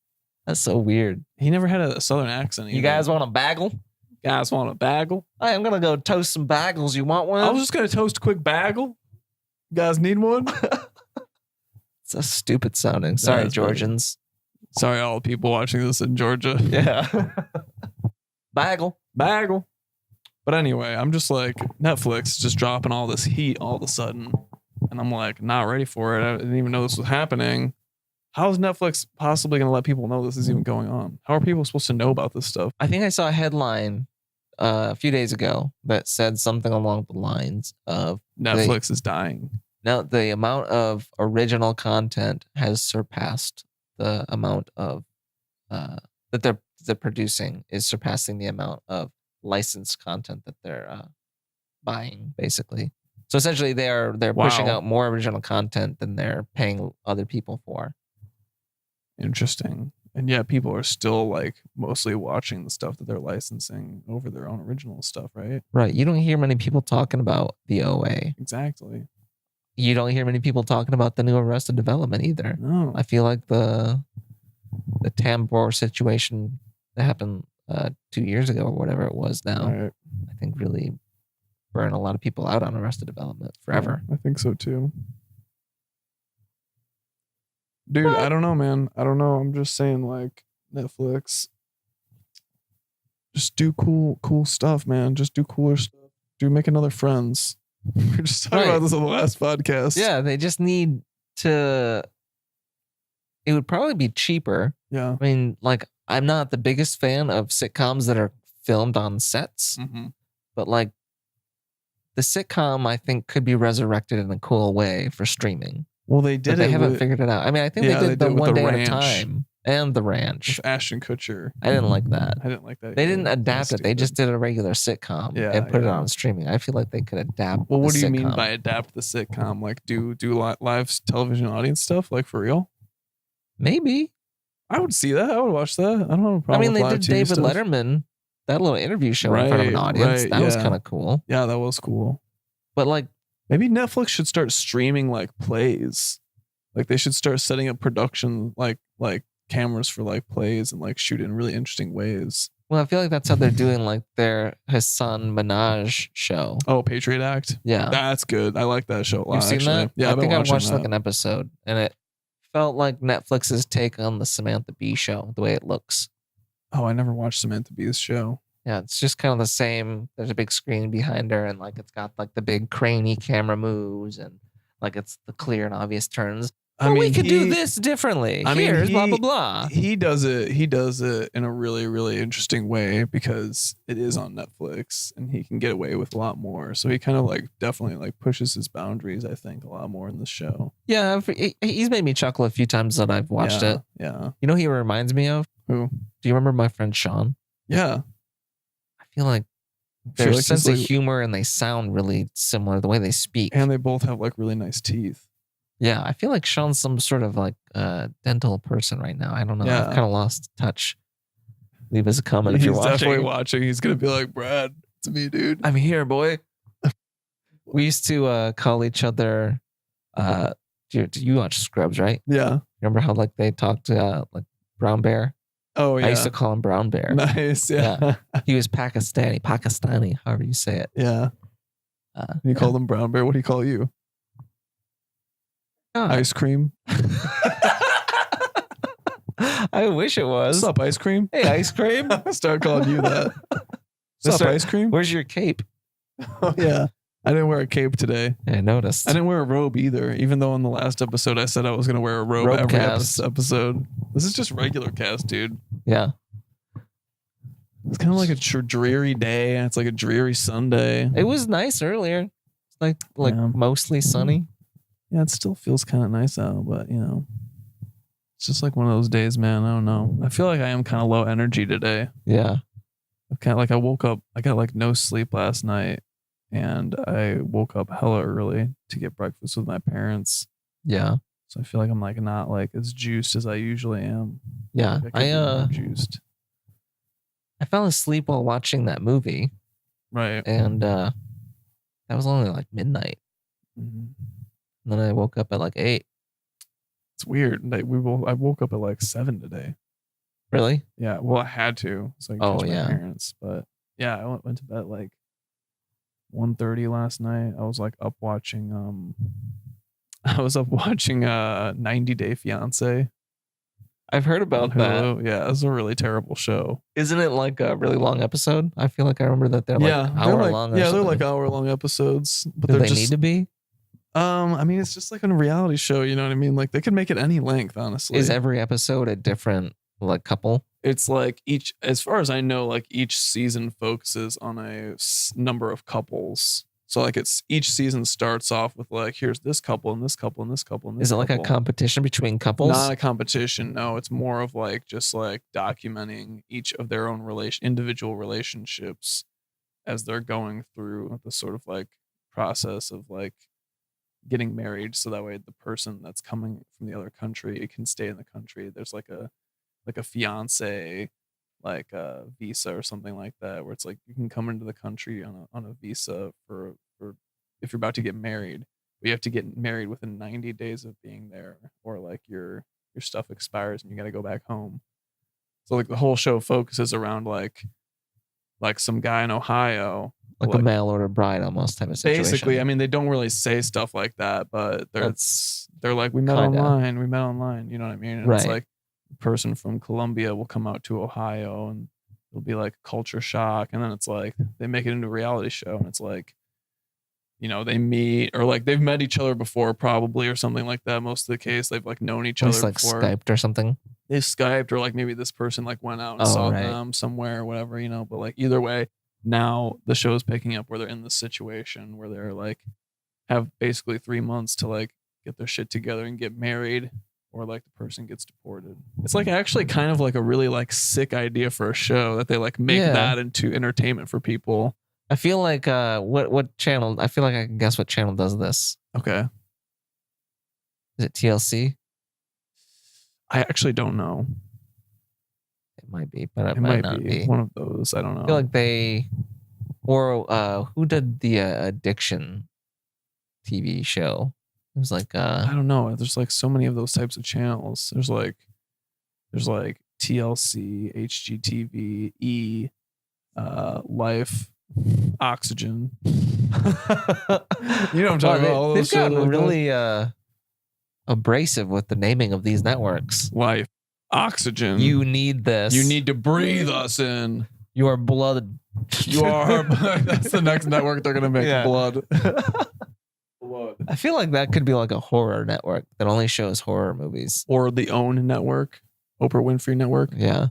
B: That's so weird.
A: He never had a southern accent.
B: You
A: either.
B: guys want a bagel?
A: guys want a bagel?
B: Hey, I'm gonna go toast some bagels. You want one?
A: I was just gonna toast a quick bagel. You guys need one?
B: It's a stupid sounding. Sorry,
A: That's funny.
B: Georgians.
A: Sorry, all the people watching this in Georgia.
B: Yeah. Bagel.
A: Bagel. But anyway, I'm just like, Netflix just dropping all this heat all of a sudden. And I'm like, not ready for it. I didn't even know this was happening. How is Netflix possibly going to let people know this is even going on? How are people supposed to know about this stuff?
B: I think I saw a headline a few days ago that said something along the lines of
A: Netflix is dying.
B: now the amount of original content has surpassed the amount of that they're producing is surpassing the amount of licensed content that they're buying, basically. So essentially, they're pushing
A: Wow.
B: out more original content than they're paying other people for.
A: Interesting. And yet people are still like mostly watching the stuff that they're licensing over their own original stuff, right?
B: Right. You don't hear many people talking about the OA.
A: Exactly.
B: You don't hear many people talking about the new Arrested Development either.
A: No.
B: I feel like the Tambor situation that happened 2 years ago or whatever it was now,
A: Right.
B: I think really burned a lot of people out on Arrested Development forever.
A: I think so too. Dude, I don't know, man. I don't know. I'm just saying, like, Netflix. just do cool stuff, man. Just do cooler stuff. Make another Friends. We were just talking about this on the last podcast.
B: Yeah, they just need to. It would probably be cheaper.
A: Yeah.
B: I mean, like, I'm not the biggest fan of sitcoms that are filmed on sets, but like the sitcom, I think, could be resurrected in a cool way for streaming.
A: Well, they did.
B: But they haven't figured it out. I mean, I think they did the One Day at a Time and The Ranch.
A: With Ashton Kutcher.
B: I didn't like that.
A: I didn't like that.
B: They didn't adapt it. They just did a regular sitcom and put it on streaming. I feel like they could adapt.
A: Well, what do you mean by adapt the sitcom? Like do live television audience stuff, like for real?
B: Maybe.
A: I would see that. I would watch that. I don't have a problem.
B: I mean,
A: with
B: they did
A: TV
B: David
A: stuff.
B: Letterman, that little interview show in front of an audience. That was kind of cool.
A: Yeah, that was cool.
B: But like,
A: maybe Netflix should start streaming like plays. Like they should start setting up production like cameras for like plays and like shoot it in really interesting ways.
B: Well, I feel like that's how they're doing like their Hassan Minaj show.
A: Oh, Patriot Act.
B: Yeah,
A: that's good. I like that show a lot.
B: You've seen
A: actually.
B: that?
A: Yeah,
B: I think I watched like an episode, and it felt like Netflix's take on the Samantha Bee show, the way it looks.
A: Oh, I never watched Samantha Bee's show.
B: Yeah, it's just kind of the same. There's a big screen behind her, and like it's got like the big craney camera moves, and like it's the clear and obvious turns. We could do this differently. Here's blah blah blah.
A: He does it. He does it in a really, really interesting way because it is on Netflix, and he can get away with a lot more. So he kind of like definitely like pushes his boundaries. I think a lot more in the show.
B: Yeah, he's made me chuckle a few times that I've watched it.
A: Yeah.
B: You know who he reminds me of?
A: Who?
B: Do you remember my friend Sean?
A: Yeah.
B: I feel like their sense of humor and they sound really similar the way they speak.
A: And they both have like really nice teeth.
B: Yeah, I feel like Sean's some sort of like dental person right now. I don't know. Yeah. I've kind of lost touch. Leave us a comment if you're watching. He's
A: definitely watching. He's going to be like, Brad, it's me, dude.
B: I'm here, boy. We used to call each other, you watch Scrubs, right?
A: Yeah.
B: Remember how like they talked like Brown Bear?
A: Oh, yeah.
B: I used to call him Brown Bear.
A: Nice, yeah.
B: He was Pakistani, however you say it.
A: Yeah. You called him Brown Bear. What do you call you? Ice cream.
B: I wish it was.
A: What's up, ice cream?
B: Hey, ice cream.
A: Start calling you that. What's up, ice cream?
B: Where's your cape?
A: Oh, yeah. I didn't wear a cape today.
B: I noticed.
A: I didn't wear a robe either, even though in the last episode I said I was going to wear a robe every episode. This is just regular cast, dude.
B: Yeah.
A: It's kind of like a dreary day. It's like a dreary Sunday.
B: It was nice earlier. It's like mostly sunny.
A: Yeah, it still feels kind of nice out, but you know, it's just like one of those days, man. I don't know. I feel like I am kind of low energy today.
B: Yeah.
A: I woke up, I got like no sleep last night, and I woke up hella early to get breakfast with my parents.
B: Yeah.
A: So I feel like I'm like not like as juiced as I usually am.
B: Yeah.
A: Like I juiced.
B: I fell asleep while watching that movie.
A: Right.
B: And that was only like midnight.
A: Mm-hmm.
B: And then I woke up at like 8.
A: It's weird. Like I woke up at like 7 today.
B: Really?
A: Yeah. Well, I had to. So I could catch my parents. But yeah, I went to bed like 1:30 last night. I was like up watching 90 Day Fiance.
B: I've heard about that.
A: Yeah, it was a really terrible show.
B: Isn't it like a really long episode? I feel like I remember that they're like hour long.
A: Yeah, they're like hour-long episodes. But
B: do they need to be?
A: I mean, it's just like a reality show. You know what I mean? Like they could make it any length. Honestly,
B: is every episode a different like couple?
A: It's like as far as I know, like each season focuses on a number of couples. So like each season starts off with like, here's this couple and this couple and this couple and this.
B: Is it like a competition between couples?
A: Not a competition. No, it's more of like just like documenting each of their own individual relationships as they're going through the sort of like process of like getting married. So that way the person that's coming from the other country can stay in the country. There's like a fiance, like a visa or something like that, where it's like you can come into the country on a visa for if you're about to get married, but you have to get married within 90 days of being there, or like your stuff expires and you got to go back home. So like the whole show focuses around like some guy in Ohio,
B: like a mail order bride almost type of situation.
A: Basically, I mean, they don't really say stuff like that, but they're like, we met online, you know what I mean? And It's like a person from Colombia will come out to Ohio and it'll be like culture shock, and then it's like they make it into a reality show, and it's like, they meet, or like they've met each other before probably, or something like that. Most of the case, they've like known each other
B: It's like
A: before.
B: Skyped or something.
A: They Skyped, or like maybe this person like went out and saw them somewhere or whatever, but like either way, now the show's picking up where they're in this situation where they're like have basically 3 months to like get their shit together and get married, or like the person gets deported. It's like actually kind of like a really like sick idea for a show that they like make that into entertainment for people.
B: I feel like what channel? I feel like I can guess what channel does this.
A: Okay.
B: Is it TLC?
A: I actually don't know.
B: It might be, but it might not be.
A: One of those. I don't know.
B: I feel like who did the addiction TV show? It was like
A: I don't know. There's like so many of those types of channels. There's like TLC, HGTV, E, Life, Oxygen. You know what I'm talking about?
B: They've gotten really abrasive with the naming of these networks.
A: Life, Oxygen.
B: You need this.
A: You need to breathe us in.
B: Your blood.
A: You are. That's the next network they're gonna make. Blood. Blood.
B: I feel like that could be like a horror network that only shows horror movies,
A: or the OWN network, Oprah Winfrey Network.
B: Yeah.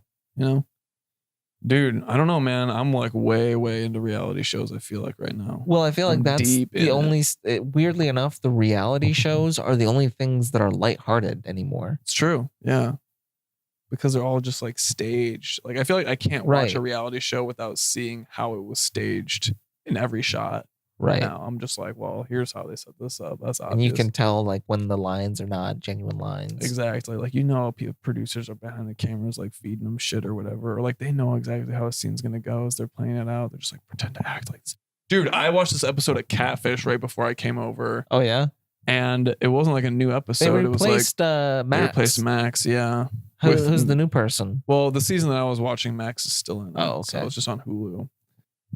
A: Dude, I don't know, man. I'm like way into reality shows. I feel like right now.
B: Well, I feel like that's the only. Weirdly enough, the reality shows are the only things that are lighthearted anymore.
A: It's true, yeah, because they're all just like staged. Like I feel like I can't watch a reality show without seeing how it was staged in every shot.
B: Right
A: now, I'm just like, well, here's how they set this up. That's obvious.
B: And you can tell like when the lines are not genuine lines.
A: Exactly. Like, producers are behind the cameras, like feeding them shit or whatever. Or like they know exactly how a scene's going to go as they're playing it out. They're just like, pretend to act like this. Dude, I watched this episode of Catfish right before I came over.
B: Oh, yeah?
A: And it wasn't like a new episode.
B: They replaced
A: Max. They replaced Max, yeah.
B: Who's the new person?
A: Well, the season that I was watching, Max is still in it.
B: Oh, okay.
A: So it's just on Hulu.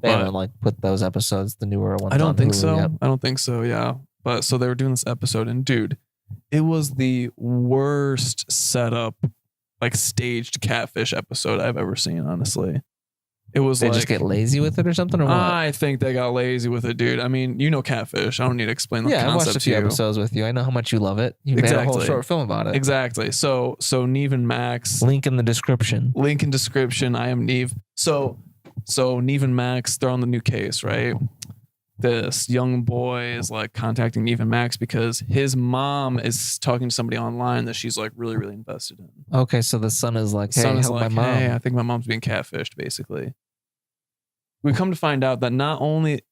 B: They haven't like put those episodes, the newer ones.
A: I don't think
B: Hulu
A: so.
B: yet.
A: I don't think so. Yeah, but so they were doing this episode, and dude, it was the worst setup, like staged Catfish episode I've ever seen. Honestly, it was.
B: They just get lazy with it or something, or what?
A: I think they got lazy with it, dude. I mean, Catfish. I don't need to explain the concept.
B: I watched a few episodes with you. I know how much you love it. You made a whole short film about it.
A: Exactly. So Nev and Max.
B: Link in the description.
A: I am Nev. So Nev and Max, they're on the new case, right? This young boy is like contacting Nev and Max because his mom is talking to somebody online that she's like really invested in.
B: Okay, so the son is like, hey, help my mom.
A: Hey, I think my mom's being catfished, basically. We come to find out that not only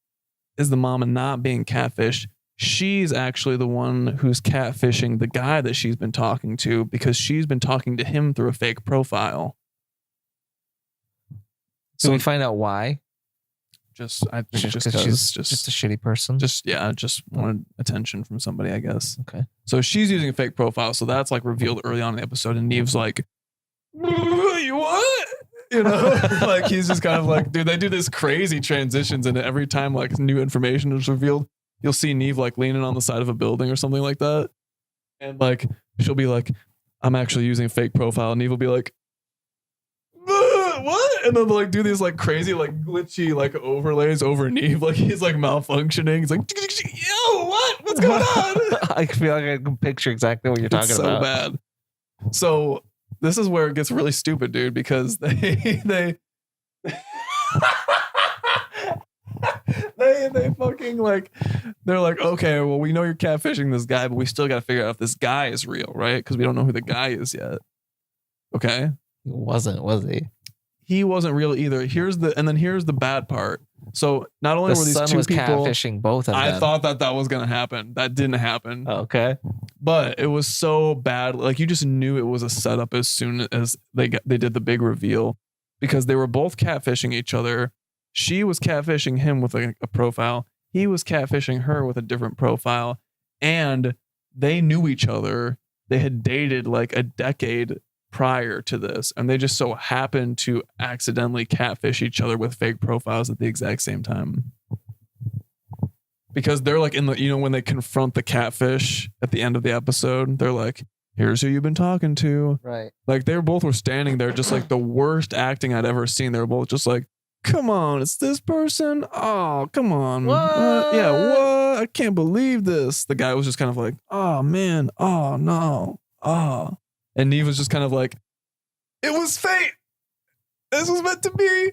A: is the mama not being catfished, she's actually the one who's catfishing the guy that she's been talking to because she's been talking to him through a fake profile.
B: So we find out why.
A: I think just
B: she's just a shitty person.
A: Just wanted attention from somebody, I guess.
B: Okay.
A: So she's using a fake profile. So that's like revealed early on in the episode, and Nev's like, "You what?" Like he's just kind of like, dude. They do this crazy transitions, and every time like new information is revealed, you'll see Nev like leaning on the side of a building or something like that, and like she'll be like, "I'm actually using a fake profile," and Nev will be like, what? And then like do these like crazy like glitchy like overlays over Nev, like he's like malfunctioning. He's like, yo, what's going on?
B: I feel like I can picture exactly what you're talking about.
A: So bad. So this is where it gets really stupid, dude, because they fucking like, they're like, okay, well, we know you're catfishing this guy, but we still got to figure out if this guy is real, right? Because we don't know who the guy is yet. Okay.
B: He wasn't, was he?
A: He wasn't real either. Here's the bad part. So not only were these two
B: was
A: people
B: catfishing both of them.
A: I thought that was gonna happen. That didn't happen.
B: Okay.
A: But it was so bad. Like you just knew it was a setup as soon as they did the big reveal, because they were both catfishing each other. She was catfishing him with a profile. He was catfishing her with a different profile, and they knew each other. They had dated like a decade prior to this, and they just so happened to accidentally catfish each other with fake profiles at the exact same time. Because they're like in the, when they confront the catfish at the end of the episode, they're like, Here's who you've been talking to.
B: Right.
A: Like they both were standing there, just like the worst acting I'd ever seen. They were both just like, come on, it's this person. Oh, come on.
B: What?
A: Yeah, what? I can't believe this. The guy was just kind of like, oh man, oh no, oh. And Neve was just kind of like, it was fate. This was meant to be.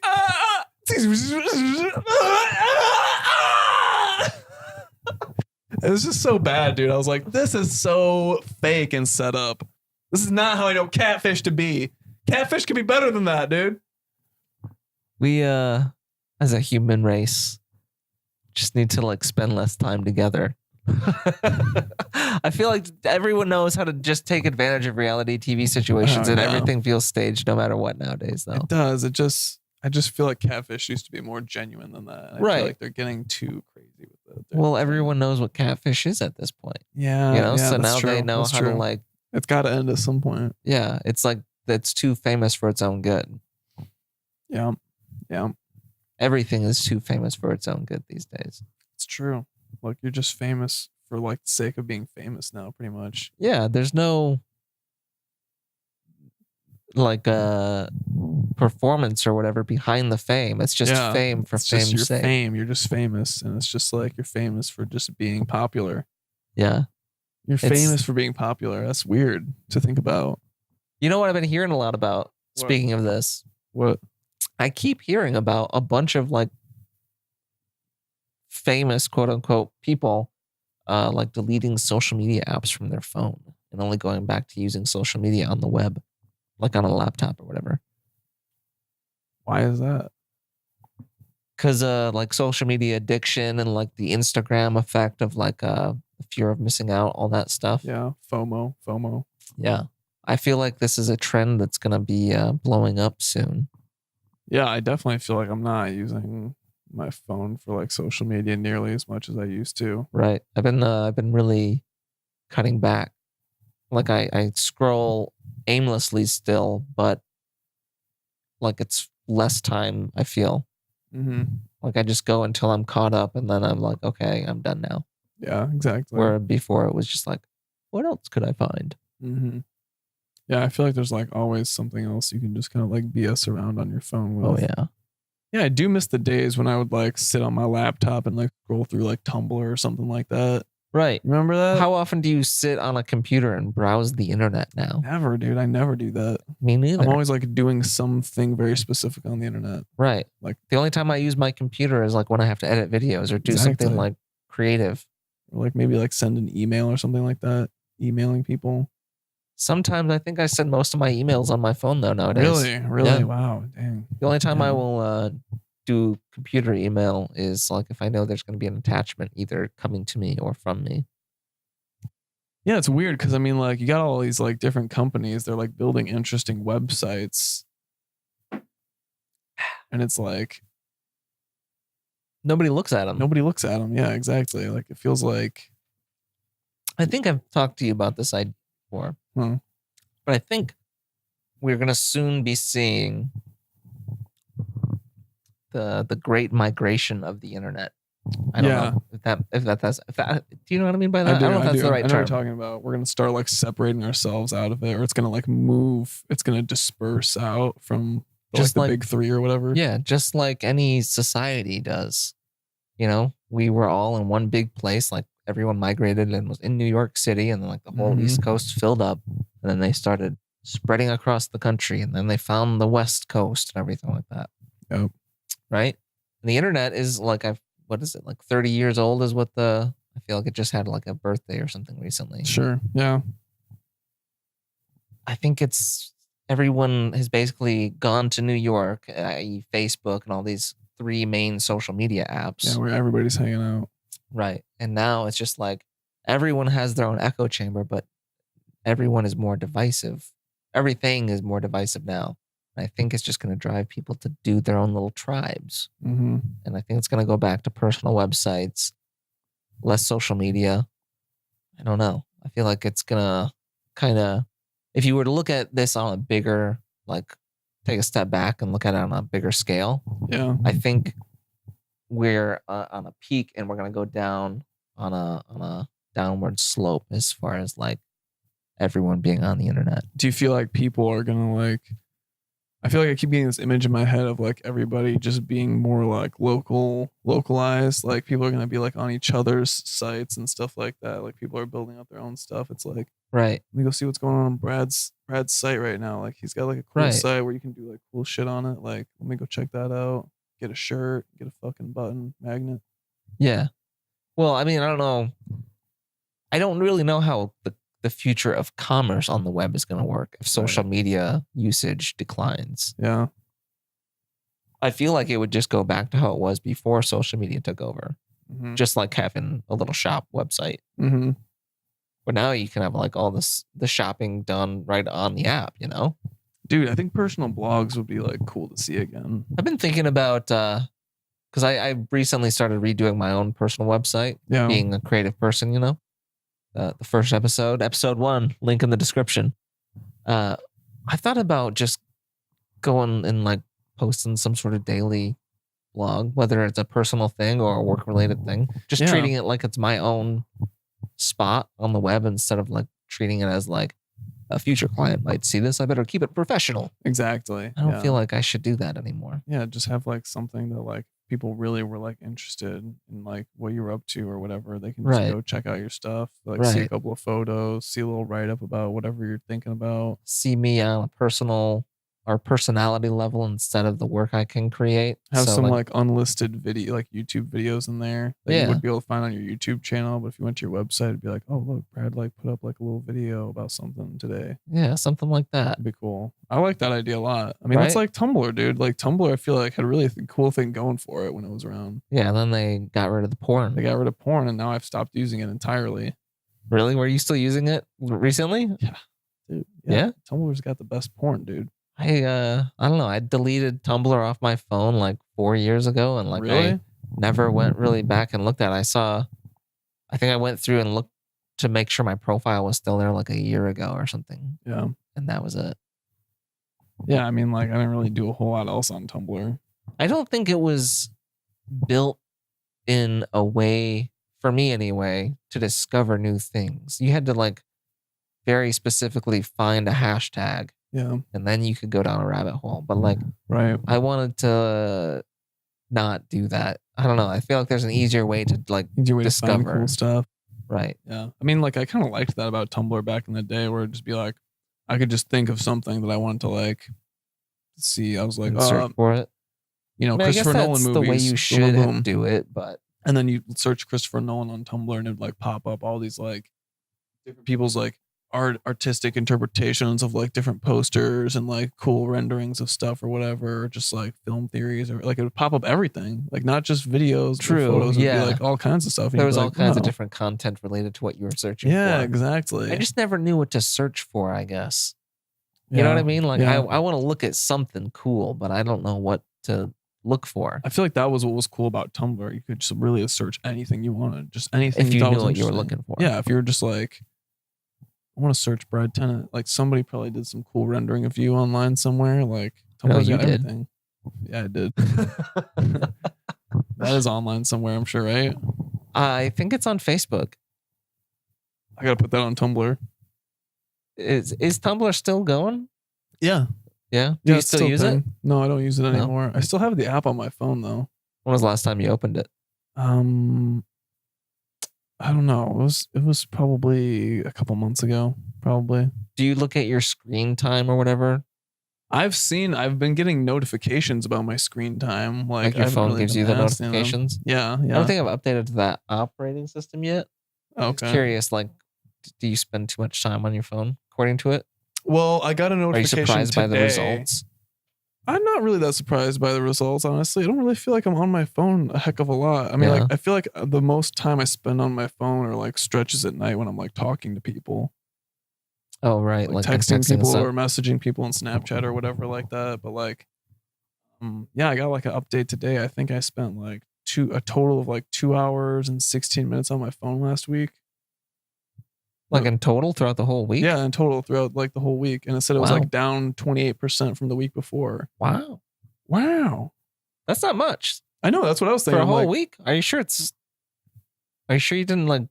A: It was just so bad, dude. I was like, this is so fake and set up. This is not how I know catfish to be. Catfish can be better than that, dude.
B: We, as a human race, just need to like spend less time together. I feel like everyone knows how to just take advantage of reality TV situations, and everything feels staged no matter what nowadays, though.
A: It does. I just feel like catfish used to be more genuine than that. I feel like they're getting too crazy with it.
B: Well, everyone knows what catfish is at this point.
A: Yeah.
B: You know,
A: yeah,
B: so now
A: true.
B: they know how to like.
A: It's got to end at some point.
B: Yeah, it's like it's too famous for its own good.
A: Yeah. Yeah.
B: Everything is too famous for its own good these days.
A: It's true. Like you're just famous for like the sake of being famous now, pretty much.
B: Yeah, there's no like performance or whatever behind the fame. It's just fame for fame's
A: your
B: sake.
A: Fame. You're just famous, and it's just like you're famous for just being popular.
B: Yeah.
A: You're famous for being popular. That's weird to think about.
B: You know what I've been hearing a lot about?
A: What?
B: Speaking of this.
A: What?
B: I keep hearing about a bunch of like famous quote unquote people like deleting social media apps from their phone and only going back to using social media on the web, like on a laptop or whatever.
A: Why is that?
B: Because like social media addiction and like the Instagram effect of like the fear of missing out, all that stuff.
A: Yeah. FOMO.
B: Yeah. I feel like this is a trend that's going to be blowing up soon.
A: Yeah, I definitely feel like I'm not using my phone for like social media nearly as much as I used to.
B: Right. I've been really cutting back. Like I scroll aimlessly still, but like it's less time, I feel.
A: Mm-hmm.
B: Like I just go until I'm caught up and then I'm like, okay, I'm done now.
A: Yeah, exactly.
B: Where before it was just like, what else could I find?
A: Mm-hmm. Yeah, I feel like there's like always something else you can just kind of like BS around on your phone with.
B: Oh yeah.
A: Yeah, I do miss the days when I would like sit on my laptop and like scroll through like Tumblr or something like that.
B: Right.
A: Remember that?
B: How often do you sit on a computer and browse the internet now?
A: Never, dude. I never do that.
B: Me neither.
A: I'm always like doing something very specific on the internet.
B: Right.
A: Like
B: the only time I use my computer is like when I have to edit videos or do something like creative.
A: Or like maybe like send an email or something like that. Emailing people.
B: Sometimes I think I send most of my emails on my phone though nowadays.
A: Really? Yeah. Wow. Dang.
B: The only time I will do computer email is like if I know there's going to be an attachment either coming to me or from me.
A: Yeah, it's weird because I mean, like, you got all these like different companies. They're like building interesting websites, and it's like
B: nobody looks at them.
A: Nobody looks at them. Yeah, exactly. Like it feels like.
B: I think I've talked to you about this idea before, but I think we're going to soon be seeing the great migration of the internet. I don't know if that's do you know what I mean by that? I don't know if that's the right term.
A: I know what you're talking about. We're gonna start like separating ourselves out of it, or it's gonna like move. It's gonna disperse out from just like the big three or whatever.
B: Yeah, just like any society does. You know, we were all in one big place. Like everyone migrated and was in New York City, and then like the whole East Coast filled up, and then they started spreading across the country, and then they found the West Coast and everything like that.
A: Yep.
B: Right. And the internet is like what is it, like 30 years old is what I feel like it just had like a birthday or something recently.
A: Sure. Yeah.
B: I think everyone has basically gone to New York, i.e. Facebook and all these 3 main social media apps.
A: Yeah, where everybody's hanging out.
B: Right. And now it's just like everyone has their own echo chamber, but everyone is more divisive. Everything is more divisive now. I think it's just going to drive people to do their own little tribes.
A: Mm-hmm.
B: And I think it's going to go back to personal websites, less social media. I don't know. I feel like it's going to kind of, if you were to look at this on a bigger, like take a step back and look at it on a bigger scale.
A: Yeah.
B: I think we're on a peak and we're going to go down on a downward slope as far as like everyone being on the internet.
A: Do you feel like people are gonna like? I feel like I keep getting this image in my head of like everybody just being more like localized. Like people are gonna be like on each other's sites and stuff like that. Like people are building up their own stuff. It's like,
B: Right.
A: let me go see what's going on Brad's site right now. Like he's got like a cool
B: Right.
A: site where you can do like cool shit on it. Like let me go check that out. Get a shirt, get a fucking button magnet.
B: Yeah. Well, I mean, I don't know. I don't really know how the future of commerce on the web is going to work if social media usage declines.
A: Yeah.
B: I feel like it would just go back to how it was before social media took over.
A: Mm-hmm.
B: Just like having a little shop website.
A: Mm-hmm.
B: But now you can have like all the shopping done right on the app, you know?
A: Dude, I think personal blogs would be like cool to see again.
B: I've been thinking about, because I recently started redoing my own personal website,
A: Yeah.
B: being a creative person, you know? The first episode 1, link in the description. I thought about just going and like posting some sort of daily blog, whether it's a personal thing or a work related thing, just treating it like it's my own spot on the web instead of like treating it as like a future client might see this. I better keep it professional.
A: Exactly.
B: I don't feel like I should do that anymore.
A: Yeah, just have like something that like people really were like interested in like what you were up to or whatever. They can just go check out your stuff, like see a couple of photos, see a little write up about whatever you're thinking about.
B: See me on a personal or personality level instead of the work I can create.
A: Have some like unlisted video, like YouTube videos in there that you would be able to find on your YouTube channel. But if you went to your website, it'd be like, oh look, Brad like put up like a little video about something today.
B: Yeah, something like that.
A: That'd be cool. I like that idea a lot. I mean, that's like Tumblr, dude. Like Tumblr, I feel like had a really cool thing going for it when it was around.
B: Yeah, and then they got rid of the porn.
A: They got rid of porn, and now I've stopped using it entirely.
B: Really? Were you still using it recently?
A: Yeah, dude. Yeah. Tumblr's got the best porn, dude.
B: I don't know. I deleted Tumblr off my phone like 4 years ago, and like I never went really back and looked at it. I think I went through and looked to make sure my profile was still there like a year ago or something.
A: Yeah.
B: And that was it.
A: Yeah, I mean, like I didn't really do a whole lot else on Tumblr.
B: I don't think it was built in a way, for me anyway, to discover new things. You had to like very specifically find a hashtag.
A: Yeah.
B: And then you could go down a rabbit hole. But like, I wanted to not do that. I don't know. I feel like there's an easier way to like discover
A: to find cool stuff.
B: Right.
A: Yeah. I mean, like I kind of liked that about Tumblr back in the day where it'd just be like, I could just think of something that I wanted to like see. I was like,
B: search for it.
A: You know, Christopher Nolan movies.
B: The way you should do it, but.
A: And then you search Christopher Nolan on Tumblr and it'd like pop up all these like different people's like artistic interpretations of like different posters and like cool renderings of stuff or whatever, or just like film theories, or like it would pop up everything, like not just videos, photos, it'd be like all kinds of stuff.
B: There was all kinds of different content related to what you were searching for.
A: Yeah, exactly.
B: I just never knew what to search for, I guess. You know what I mean? Like I want to look at something cool, but I don't know what to look for.
A: I feel like that was what was cool about Tumblr. You could just really search anything you wanted, just anything
B: if you knew what you were looking for.
A: Yeah, if you were just like, I want to search Brad Tennant. Like somebody probably did some cool rendering of you online somewhere. Like Tumblr's got everything. Yeah, I did. That is online somewhere, I'm sure, right?
B: I think it's on Facebook.
A: I gotta put that on Tumblr.
B: Is Tumblr still going?
A: Yeah.
B: Yeah. Do you still use it?
A: No, I don't use it anymore. I still have the app on my phone though.
B: When was the last time you opened it?
A: I don't know. It was probably a couple months ago, probably.
B: Do you look at your screen time or whatever?
A: I've been getting notifications about my screen time. Like
B: your phone gives you the notifications?
A: Yeah.
B: I don't think I've updated to that operating system yet.
A: Okay.
B: I'm curious, like, do you spend too much time on your phone according to it?
A: Well, I got a notification.
B: Are you surprised by the results?
A: I'm not really that surprised by the results, honestly. I don't really feel like I'm on my phone a heck of a lot. I mean, like, I feel like the most time I spend on my phone are like stretches at night when I'm like talking to people.
B: Oh, right.
A: Like texting people or messaging people on Snapchat or whatever like that. But like, I got like an update today. I think I spent like a total of like 2 hours and 16 minutes on my phone last week.
B: Like in total throughout the whole week?
A: Yeah, in total throughout like the whole week. And it said it was like down 28% from the week before.
B: Wow. That's not much.
A: I know. That's what I was thinking.
B: For a whole week? Are you sure you didn't like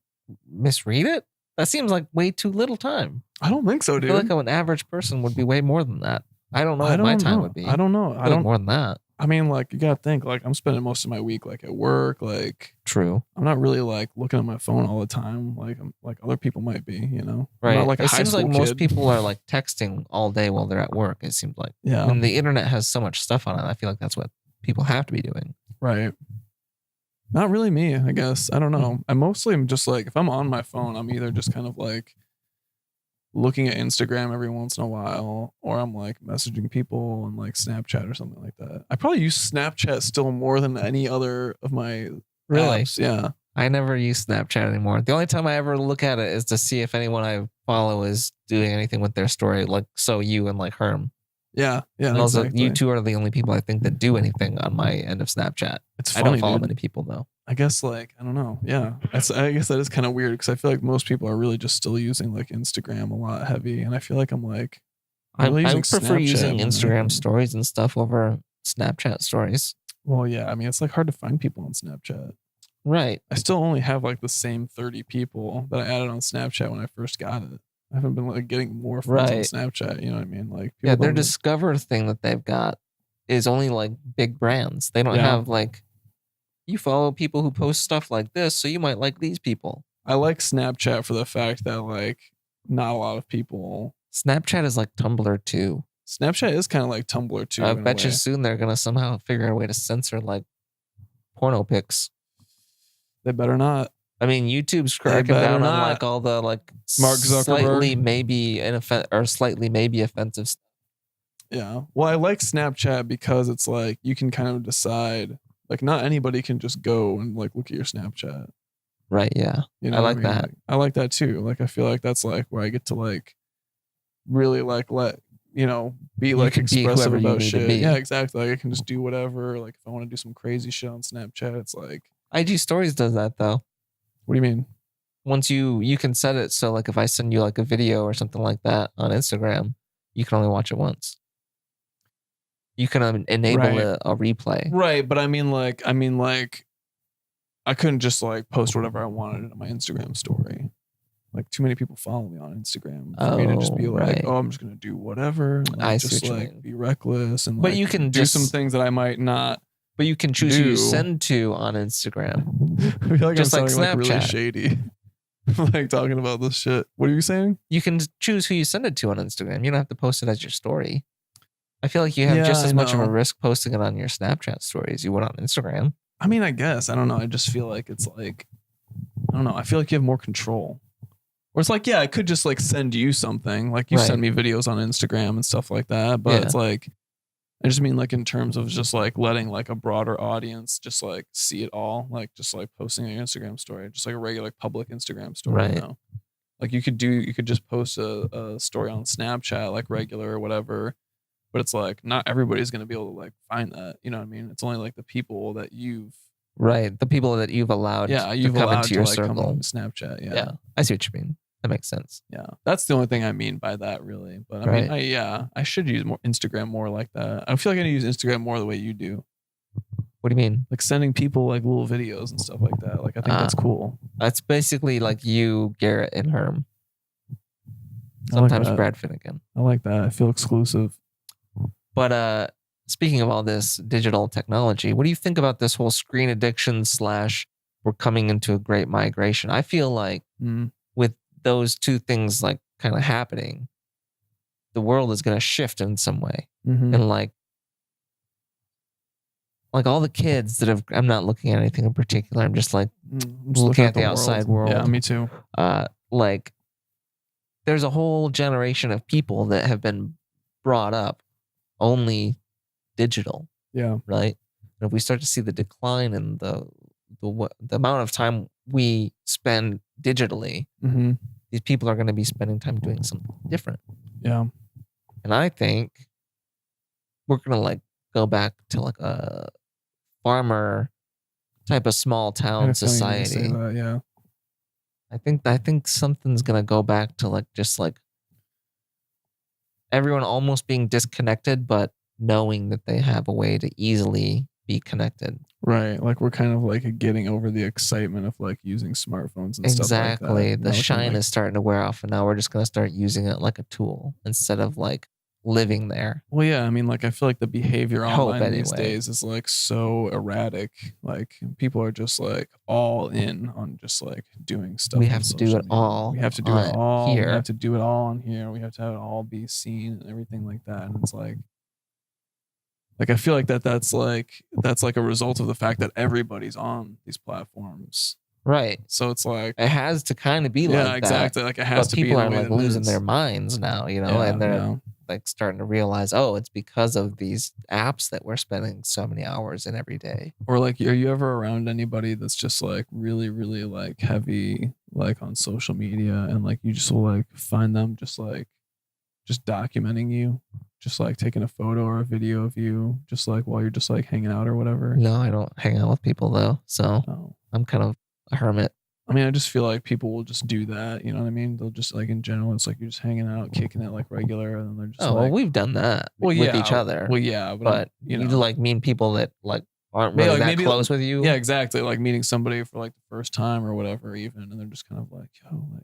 B: misread it? That seems like way too little time.
A: I don't think so,
B: I
A: dude.
B: feel like an average person would be way more than that. I don't know
A: I
B: what my
A: don't
B: time
A: know.
B: would be.
A: I don't know.
B: I feel like more than that.
A: I mean, like, you gotta think, like, I'm spending most of my week like at work. Like,
B: True.
A: I'm not really like looking at my phone all the time, like other people might be, you know. I'm
B: Right.
A: not like a
B: It
A: high
B: seems like
A: school
B: most
A: kid.
B: people are like texting all day while they're at work. It seems like.
A: Yeah.
B: And the internet has so much stuff on it. I feel like that's what people have to be doing.
A: Right. Not really me, I guess. I don't know. I mostly am just like, if I'm on my phone, I'm either just kind of like looking at Instagram every once in a while, or I'm like messaging people on like Snapchat or something like that. I probably use Snapchat still more than any other of my
B: Really?
A: apps. Yeah.
B: I never use Snapchat anymore. The only time I ever look at it is to see if anyone I follow is doing anything with their story, like so you and like Herm.
A: Yeah. Yeah.
B: And also,
A: exactly.
B: you two are the only people I think that do anything on my end of Snapchat.
A: It's
B: I
A: funny,
B: don't follow
A: dude.
B: many people though.
A: I guess like, I don't know. Yeah. I guess that is kind of weird because I feel like most people are really just still using like Instagram a lot heavy. And I feel like I'm like,
B: I
A: really using
B: prefer
A: Snapchat
B: using
A: more than
B: Instagram
A: anything.
B: stories and stuff over Snapchat stories.
A: Well, yeah. I mean, it's like hard to find people on Snapchat.
B: Right.
A: I still only have like the same 30 people that I added on Snapchat when I first got it. I haven't been like getting more friends on
B: Right.
A: Snapchat. You know what I mean? Like,
B: Yeah,
A: people
B: their
A: don't-
B: Discover thing that they've got is only like big brands. They don't
A: Yeah.
B: have like, you follow people who post stuff like this, so you might like these people.
A: I like Snapchat for the fact that like not a lot of people.
B: Snapchat is like Tumblr too.
A: Snapchat is kind of like Tumblr too.
B: I
A: in a
B: bet you
A: way.
B: soon they're gonna somehow figure out a way to censor like porno pics.
A: They better not.
B: I mean, YouTube's cracking
A: better
B: down on
A: not.
B: like all the like
A: Mark
B: slightly
A: Zuckerberg.
B: maybe slightly maybe offensive stuff.
A: Yeah. Well, I like Snapchat because it's like you can kind of decide. Like, not anybody can just go and like look at your Snapchat.
B: Right? Yeah.
A: You know,
B: I
A: what
B: like
A: mean?
B: that.
A: Like, I like that too. Like, I feel like that's like where I get to like really like let be
B: You
A: like
B: can be
A: expressive
B: whoever you
A: about
B: need to
A: shit.
B: be.
A: Yeah, exactly. Like I can just do whatever. Like if I want to do some crazy shit on Snapchat, it's like,
B: IG Stories does that though.
A: what do you mean?
B: Once you can set it so like if I send you like a video or something like that on Instagram, you can only watch it once. You can enable
A: Right.
B: a replay.
A: Right, but I mean like I couldn't just like post whatever I wanted in my Instagram story. Like too many people follow me on Instagram for me to just be
B: Oh,
A: like,
B: right.
A: oh, I'm just gonna do whatever. And, like,
B: I see
A: just
B: what you
A: like
B: mean.
A: be reckless and
B: But
A: like
B: you can
A: do some
B: just-
A: things that I might not.
B: But you can choose who you
A: Do.
B: send to on Instagram.
A: I feel like
B: Just
A: I'm
B: like
A: sounding like really
B: Snapchat.
A: shady. Like talking about this shit. What are you saying?
B: You can choose who you send it to on Instagram. You don't have to post it as your story. I feel like you have
A: Yeah,
B: just as
A: I
B: much of a
A: know.
B: risk posting it on your Snapchat story as you would on Instagram.
A: I mean, I guess. I don't know. I just feel like it's like, I don't know. I feel like you have more control. Or it's like, yeah, I could just like send you something. Like you
B: Right.
A: send me videos on Instagram and stuff like that. But
B: Yeah.
A: it's like, I just mean like in terms of just like letting like a broader audience just like see it all. Like just like posting an Instagram story, just like a regular public Instagram story.
B: Right.
A: You know? Like you could just post a story on Snapchat, like regular or whatever. But it's like not everybody's gonna be able to like find that. You know what I mean? It's only like the people that you've
B: Right. The people that you've allowed
A: yeah,
B: to
A: you've
B: come
A: allowed
B: into
A: to
B: your
A: like come
B: circle.
A: on Snapchat.
B: Yeah.
A: Yeah.
B: I see what you mean. That makes sense.
A: Yeah. That's the only thing I mean by that really. But I
B: Right.
A: mean I should use more Instagram more like that. I feel like I need to use Instagram more the way you do.
B: What do you mean?
A: Like sending people like little videos and stuff like that. Like I think that's cool.
B: That's basically like you, Garrett, and Herm.
A: I like
B: Sometimes
A: that.
B: Brad Finnegan.
A: I like that. I feel exclusive.
B: But speaking of all this digital technology, what do you think about this whole screen addiction / we're coming into a great migration? I feel like
A: Mm.
B: with those two things like kind of happening, the world is going to shift in some way.
A: Mhm.
B: And like all the kids that have, I'm not looking at anything in particular. I'm just like,
A: I'm just
B: looking at the outside world.
A: Yeah, me too.
B: like there's a whole generation of people that have been brought up only digital,
A: Yeah.
B: right? And if we start to see the decline in the amount of time we spend digitally,
A: Mm-hmm.
B: these people are going to be spending time doing something different.
A: Yeah.
B: And I think we're going to like go back to like a farmer type of small
A: I had
B: town
A: a feeling you were gonna say
B: society.
A: that, yeah.
B: I think something's gonna go back to like just like everyone almost being disconnected, but knowing that they have a way to easily be connected.
A: Right. Like we're kind of like getting over the excitement of like using smartphones and stuff like that.
B: Exactly. The
A: Now we can,
B: shine
A: like,
B: is starting to wear off, and now we're just going to start using it like a tool instead of like living there.
A: well, yeah, I mean, like I feel like the behavior
B: Hope
A: online these
B: anyway.
A: days is like so erratic. Like people are just like all in on just like doing stuff.
B: We
A: on
B: have to do
A: social
B: it
A: media.
B: all
A: We have to do it
B: on
A: all.
B: here.
A: We have to do it all on here. We have to have it all be seen and everything like that. And it's like I feel like that's like a result of the fact that everybody's on these platforms.
B: Right.
A: So it's like
B: It has to kind of be
A: yeah,
B: like
A: exactly.
B: that.
A: Like it has
B: But
A: to be
B: people
A: in
B: are
A: the way
B: like
A: that it
B: losing
A: is.
B: their minds now, you know,
A: Yeah,
B: and they're
A: yeah.
B: like starting to realize, oh, it's because of these apps that we're spending so many hours in every day.
A: Or like, are you ever around anybody that's just like really, really like heavy, like on social media, and like you just will like find them just documenting you, just like taking a photo or a video of you, just like while you're just like hanging out or whatever?
B: No, I don't hang out with people though, so
A: No.
B: I'm kind of a hermit.
A: I mean, I just feel like people will just do that. You know what I mean? They'll just like in general, it's like you're just hanging out, kicking it like regular, and then they're just
B: Oh,
A: like,
B: well, we've done that
A: well,
B: with
A: yeah,
B: each other.
A: well, yeah,
B: But
A: you
B: you
A: know,
B: like mean people that like aren't
A: Maybe,
B: really
A: like,
B: that
A: maybe,
B: close with you.
A: yeah, exactly. Like meeting somebody for like the first time or whatever, even, and they're just kind of like, yo, like,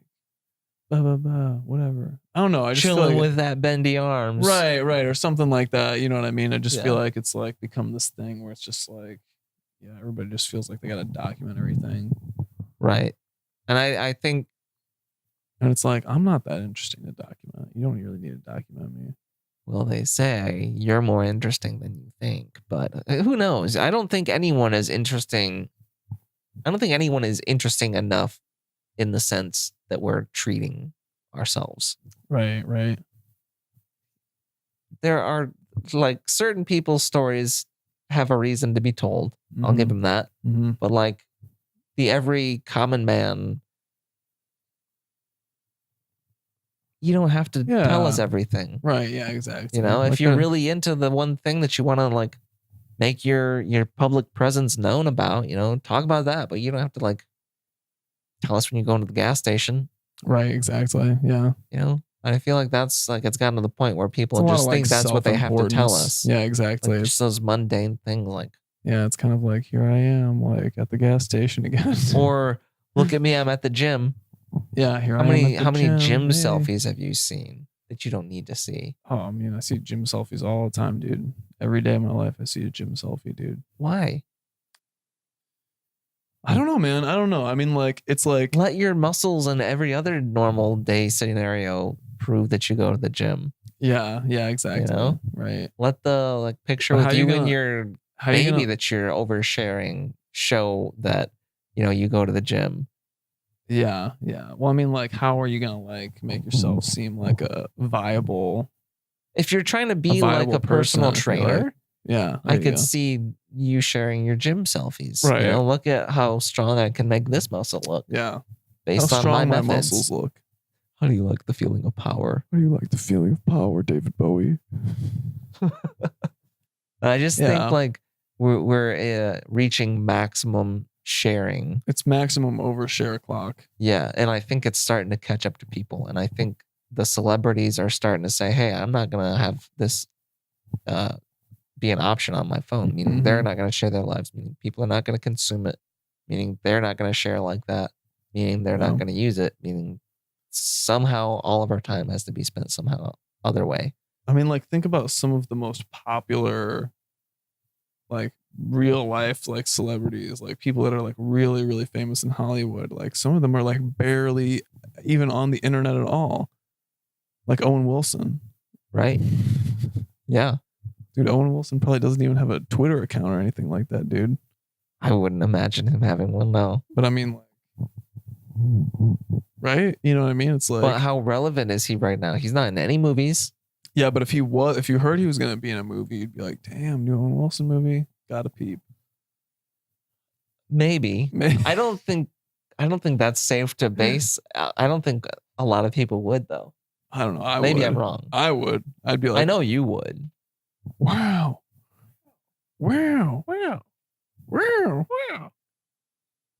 A: blah blah blah, whatever. I don't know. I just feel
B: Chilling
A: like
B: with that bendy arms.
A: right, or something like that. You know what I mean? I just feel
B: Yeah.
A: like it's like become this thing where it's just like, yeah, everybody just feels like they got to document everything,
B: Right. And I think
A: and it's like I'm not that interesting to document. You don't really need to document me.
B: well, they say you're more interesting than you think, but who knows? I don't think anyone is interesting. I don't think anyone is interesting enough in the sense that we're treating ourselves.
A: Right, right.
B: There are like certain people's stories have a reason to be told. I'll give them that.
A: Mm-hmm.
B: But like the every common man, you don't have to tell us
A: Yeah.
B: everything.
A: Right. Yeah. Exactly.
B: You know,
A: Like
B: if you're
A: that-
B: really into the one thing that you want to like make your public presence known about, you know, talk about that. But you don't have to like tell us when you go into the gas station.
A: right. Exactly. Yeah.
B: You know, and I feel like that's like it's gotten to the point where people
A: It's a lot
B: just
A: of,
B: think
A: like,
B: that's what they have to tell
A: self-importance.
B: us.
A: Yeah. Exactly.
B: Like just those mundane things, like
A: Yeah, it's kind of like here I am, like at the gas station again.
B: or look at me, I'm at the gym.
A: yeah, here
B: How
A: I am.
B: many
A: at the
B: gym
A: Hey.
B: selfies have you seen that you don't need to see?
A: Oh, I mean, I see gym selfies all the time, dude. Every day of my life, I see a gym selfie, dude.
B: Why?
A: I don't know, man. I don't know. I mean, like, it's like,
B: Let your muscles in every other normal day scenario prove that you go to the gym.
A: yeah, exactly.
B: know?
A: Right.
B: Let the like picture
A: But
B: with
A: how you
B: you and
A: gonna-
B: your
A: How you
B: baby
A: gonna,
B: that you're oversharing show that, you know, you go to the gym.
A: yeah. Well, I mean, like, how are you gonna like make yourself seem like a viable?
B: If you're trying to be like
A: viable
B: a personal
A: person, I feel
B: trainer,
A: Yeah,
B: I
A: there you
B: could
A: go.
B: see you sharing your gym selfies.
A: Right.
B: You know, look at how strong I can make this muscle look
A: Yeah. How
B: based on
A: strong
B: my
A: my
B: methods.
A: muscles look.
B: How do you like the feeling of power?
A: How do you like the feeling of power, David Bowie?
B: I just
A: Yeah.
B: think like we're reaching maximum sharing.
A: It's maximum overshare clock.
B: Yeah, and I think it's starting to catch up to people, and I think the celebrities are starting to say, "Hey, I'm not gonna have this be an option on my phone." Meaning they're
A: Mhm.
B: not gonna share their lives. Meaning people are not gonna consume it. Meaning they're not gonna share like that. Meaning they're
A: Yeah.
B: not gonna use it. Meaning somehow all of our time has to be spent somehow other way.
A: I mean, like, think about some of the most popular, like, real life, like, celebrities, like, people that are, like, really, really famous in Hollywood. Like, some of them are, like, barely even on the internet at all. Like Owen Wilson.
B: Right? Yeah.
A: Dude, Owen Wilson probably doesn't even have a Twitter account or anything like that, dude.
B: I wouldn't imagine him having one, no.
A: But I mean, like, right? You know what I mean? It's like,
B: But how relevant is he right now? He's not in any movies.
A: yeah, but if you heard he was going to be in a movie, you'd be like, damn, new Owen Wilson movie. Gotta peep.
B: Maybe. I don't think that's safe to base. I don't think a lot of people would though.
A: I don't know.
B: Maybe
A: would.
B: I'm wrong.
A: I would. I'd be like,
B: I know you would.
A: Wow.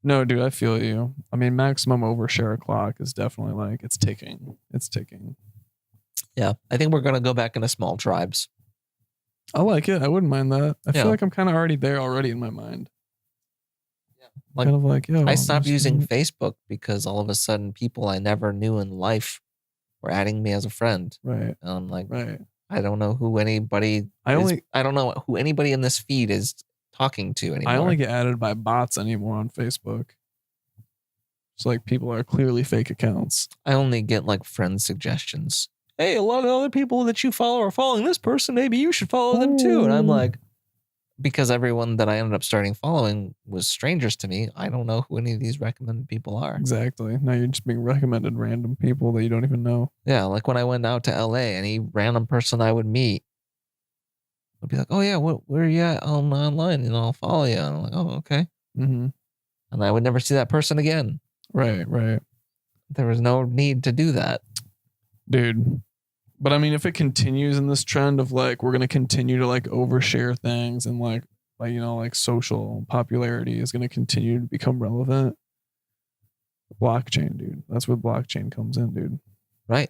A: No, dude, I feel you. I mean, maximum overshare clock is definitely like it's ticking. It's ticking.
B: Yeah. I think we're gonna go back into small tribes.
A: I like it. I wouldn't mind that. I
B: Yeah.
A: feel like I'm kind of already there already in my mind.
B: Like,
A: Kind of like, yeah.
B: I stopped using Facebook because all of a sudden people I never knew in life were adding me as a friend.
A: Right.
B: And I'm like,
A: Right.
B: I don't know who anybody I don't know who anybody in this feed is talking to anymore.
A: I only get added by bots anymore on Facebook. It's like people are clearly fake accounts.
B: I only get like friend suggestions. Hey, a lot of other people that you follow are following this person. Maybe you should follow them too. And I'm like, because everyone that I ended up starting following was strangers to me. I don't know who any of these recommended people are.
A: Exactly. Now you're just being recommended random people that you don't even know.
B: Yeah, like when I went out to LA, any random person I would meet would be like, "Oh yeah, where are you at online?" And I'll follow you. And I'm like, "Oh, okay."
A: Mm-hmm.
B: And I would never see that person again.
A: Right.
B: There was no need to do that,
A: dude. But I mean, if it continues in this trend of like, we're going to continue to like overshare things and like, you know, like social popularity is going to continue to become relevant. Blockchain, dude. That's where blockchain comes in, dude.
B: Right.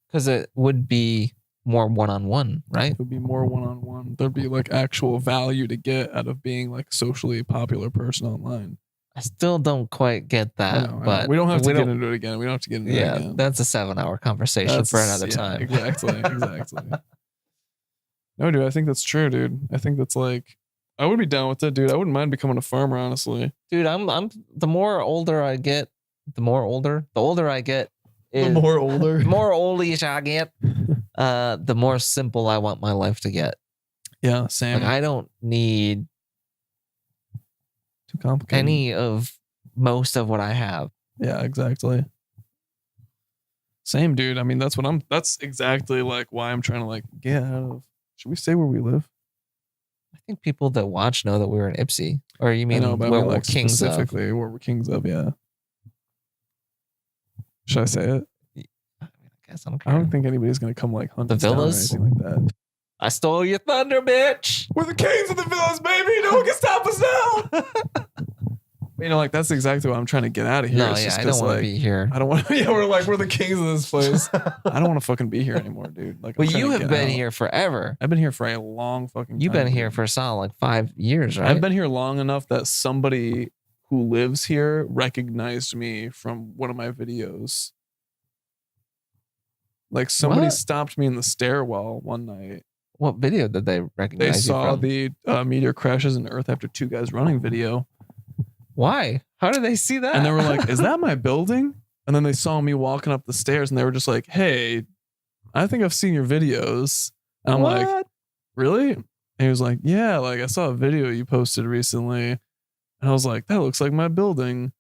B: Because it would be more one-on-one, right?
A: It would be more one-on-one. There'd be like actual value to get out of being like a socially popular person online.
B: I still don't quite get that, but
A: we don't have to get into it again. We don't have to get into it again.
B: Yeah, that's a 7-hour conversation for another time.
A: Exactly. No, dude, I think that's true, dude. I think that's like, I would be down with it, dude. I wouldn't mind becoming a farmer, honestly.
B: Dude, I'm the more older I get, the older I get,
A: the more
B: oldish I get, the more simple I want my life to get.
A: Yeah, same.
B: Like, I don't need
A: too complicated
B: any of most of what I have.
A: Yeah, exactly. Same, dude. I mean, that's exactly like why I'm trying to like get out of. Should we say where we live?
B: I think people that watch know that we're in Ypsi. Or you mean
A: where
B: we're kings
A: specifically
B: of?
A: Where we're kings of, yeah. Should I say it?
B: I guess I don't care.
A: I don't think anybody's gonna come like hunt
B: the
A: us down or
B: villas
A: anything like that.
B: I stole your thunder, bitch.
A: We're the kings of the villas, baby. No one can stop us now. You know, like that's exactly what I'm trying to get out of here.
B: No, yeah, I don't want to be here.
A: I don't want to. Yeah, we're the kings of this place. I don't want to fucking be here anymore, dude. Like,
B: well, you have been here forever.
A: I've been here for a long fucking time.
B: You've been here for a solid like 5 years, right?
A: I've been here long enough that somebody who lives here recognized me from one of my videos. Like somebody stopped me in the stairwell one night.
B: What video did they recognize?
A: They saw
B: you
A: the meteor crashes in Earth after 2 guys running video.
B: Why? How did they see that?
A: And they were like, "Is that my building?" And then they saw me walking up the stairs, and they were just like, "Hey, I think I've seen your videos." And I'm like, "Really?" And he was like, "Yeah, like I saw a video you posted recently." And I was like, "That looks like my building."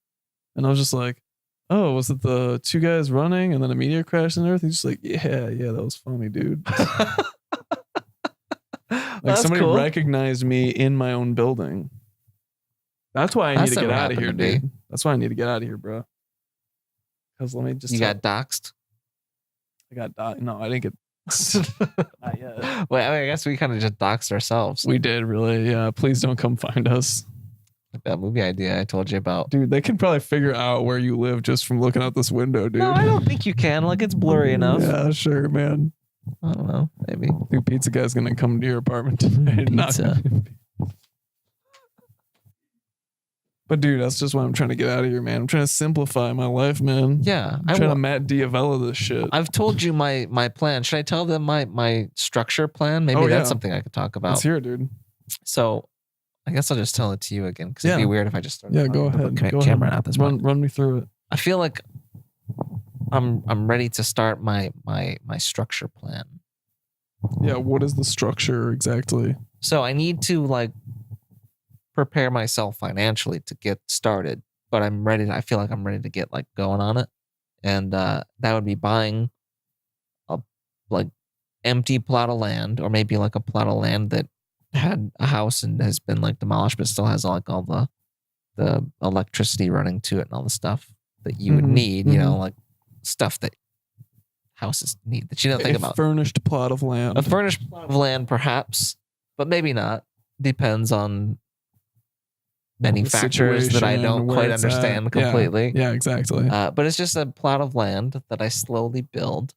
A: And I was just like, "Oh, was it the 2 guys running and then a meteor crashed in Earth?" He's just like, "Yeah, that was funny, dude." Like somebody recognized me in my own building. That's why I need to get out of here, dude. That's why I need to get out of here, bro. Because let me just.
B: You got doxxed?
A: I got doxxed. No, I didn't get. Not yet.
B: Well, I guess we kind of just doxed ourselves.
A: We did, really. Yeah. Please don't come find us.
B: Like that movie idea I told you about.
A: Dude, they can probably figure out where you live just from looking out this window, dude.
B: No, I don't think you can. Like, it's blurry enough.
A: Yeah, sure, man.
B: I don't know. Maybe.
A: I think Pizza Guy's going to come to your apartment tonight.
B: Pizza.
A: But dude, that's just why I'm trying to get out of here, man. I'm trying to simplify my life, man.
B: Yeah.
A: I'm trying to Matt Diavella this shit.
B: I've told you my plan. Should I tell them my structure plan? Maybe that's something I could talk about.
A: Let's hear it, dude.
B: So I guess I'll just tell it to you again because it'd be weird if I just started.
A: Yeah, go ahead.
B: Camera out this
A: run me through it.
B: I feel like I'm ready to start my structure plan.
A: Yeah, what is the structure exactly?
B: So I need to like prepare myself financially to get started, but I feel like I'm ready to get like going on it. And that would be buying a like empty plot of land, or maybe like a plot of land that had a house and has been like demolished, but still has like all the electricity running to it and all the stuff that you would need, you know, like stuff that houses need that you don't think about.
A: A furnished plot of land.
B: A furnished plot of land, perhaps, but maybe not. Depends on many factors that I don't quite understand completely.
A: Yeah, exactly.
B: But it's just a plot of land that I slowly build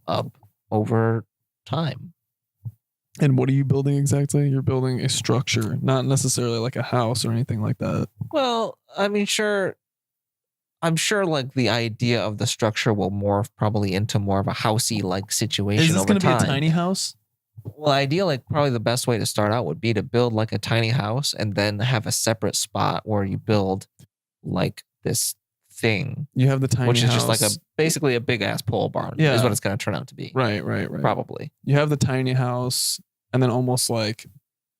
B: up over time.
A: And what are you building exactly? You're building a structure, not necessarily like a house or anything like that.
B: Well, I mean, sure. I'm sure like the idea of the structure will morph probably into more of a housey like situation.
A: Is this
B: going to
A: be a tiny house?
B: Well, ideally, like probably the best way to start out would be to build like a tiny house and then have a separate spot where you build like this thing.
A: You have the tiny
B: which is
A: house.
B: just like basically a big ass pole barn.
A: Yeah.
B: Is what it's going to turn out to be.
A: Right.
B: Probably.
A: You have the tiny house, and then almost like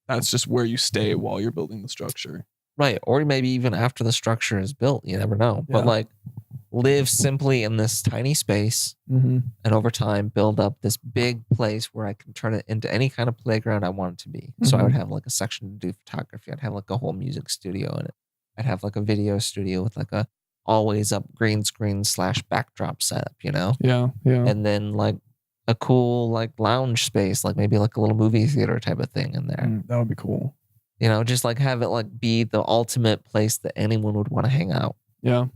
A: that's just where you stay while you're building the structure.
B: Right. Or maybe even after the structure is built. You never know.
A: Yeah.
B: But like live simply in this tiny space and over time build up this big place where I can turn it into any kind of playground I want it to be. So I would have like a section to do photography. I'd have like a whole music studio in it. I'd have like a video studio with like a always up green screen / backdrop setup, you know?
A: Yeah.
B: And then like a cool like lounge space, like maybe like a little movie theater type of thing in there.
A: That would be cool.
B: You know, just like have it like be the ultimate place that anyone would want to hang out.
A: Yeah.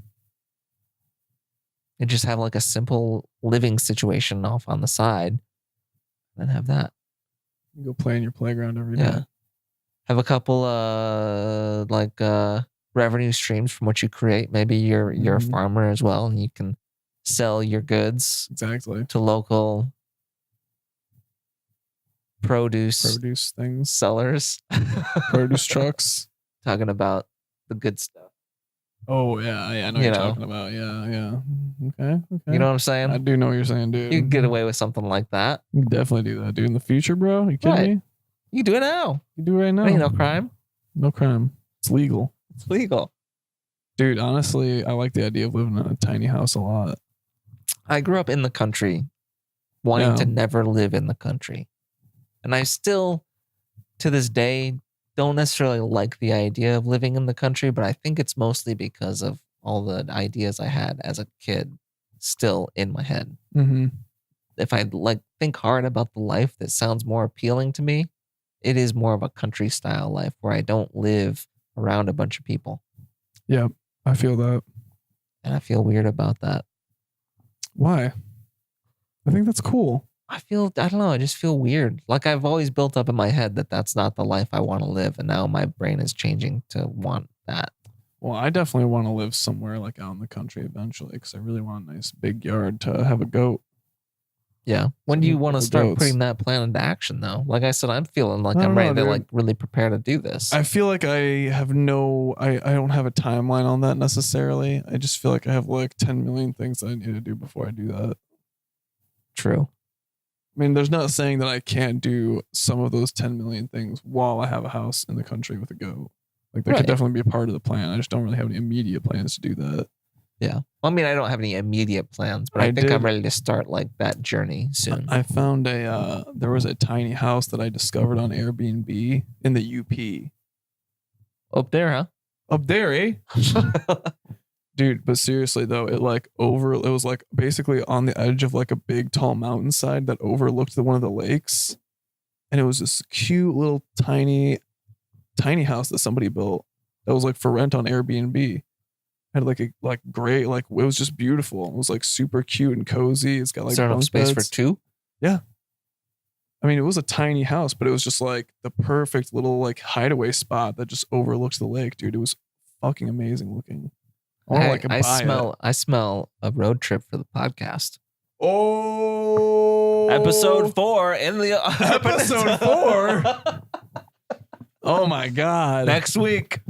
B: And just have like a simple living situation off on the side and have that.
A: You go play in your playground every day.
B: Have a couple revenue streams from what you create. Maybe you're a farmer as well and you can sell your goods to local produce
A: things,
B: sellers,
A: produce trucks.
B: Talking about the good stuff.
A: Oh yeah, I know what you're talking about. Yeah. Okay.
B: You know what I'm saying?
A: I do know what you're saying, dude.
B: You can get away with something like that.
A: You can definitely do that, dude. In the future, bro. You kidding me?
B: You can do it now.
A: You do it right now.
B: Ain't no crime.
A: No crime. It's legal.
B: It's legal.
A: Dude, honestly, I like the idea of living in a tiny house a lot.
B: I grew up in the country, wanting to never live in the country. And I still, to this day, don't necessarily like the idea of living in the country, but I think it's mostly because of all the ideas I had as a kid still in my head.
A: Mm-hmm.
B: If I like think hard about the life that sounds more appealing to me, it is more of a country style life where I don't live around a bunch of people.
A: Yeah, I feel that.
B: And I feel weird about that.
A: Why? I think that's cool.
B: I don't know. I just feel weird. Like I've always built up in my head that that's not the life I want to live. And now my brain is changing to want that.
A: Well, I definitely want to live somewhere like out in the country eventually because I really want a nice big yard to have a goat.
B: Yeah. When do you want to start putting that plan into action though? Like I said, I'm feeling like I'm ready to like really prepare to do this.
A: I feel like I don't have a timeline on that necessarily. I just feel like I have like 10 million things that I need to do before I do that.
B: True.
A: I mean, there's not saying that I can't do some of those 10 million things while I have a house in the country with a goat. Like that could definitely be a part of the plan. I just don't really have any immediate plans to do that.
B: Yeah. Well, I mean, I don't have any immediate plans, but I think I'm ready to start like that journey soon.
A: I found there was a tiny house that I discovered on Airbnb in the UP.
B: Up there, huh?
A: Up there, eh? Dude, but seriously though, it was like basically on the edge of like a big tall mountainside that overlooked one of the lakes. And it was this cute little tiny house that somebody built that was like for rent on Airbnb. Had like a gray, it was just beautiful. It was like super cute and cozy. It's got like
B: enough space for two?
A: Yeah. I mean, it was a tiny house, but it was just like the perfect little like hideaway spot that just overlooks the lake, dude. It was fucking amazing looking.
B: I smell a road trip for the podcast.
A: Oh,
B: episode 4 in the
A: episode 4. Oh my God.
B: Next week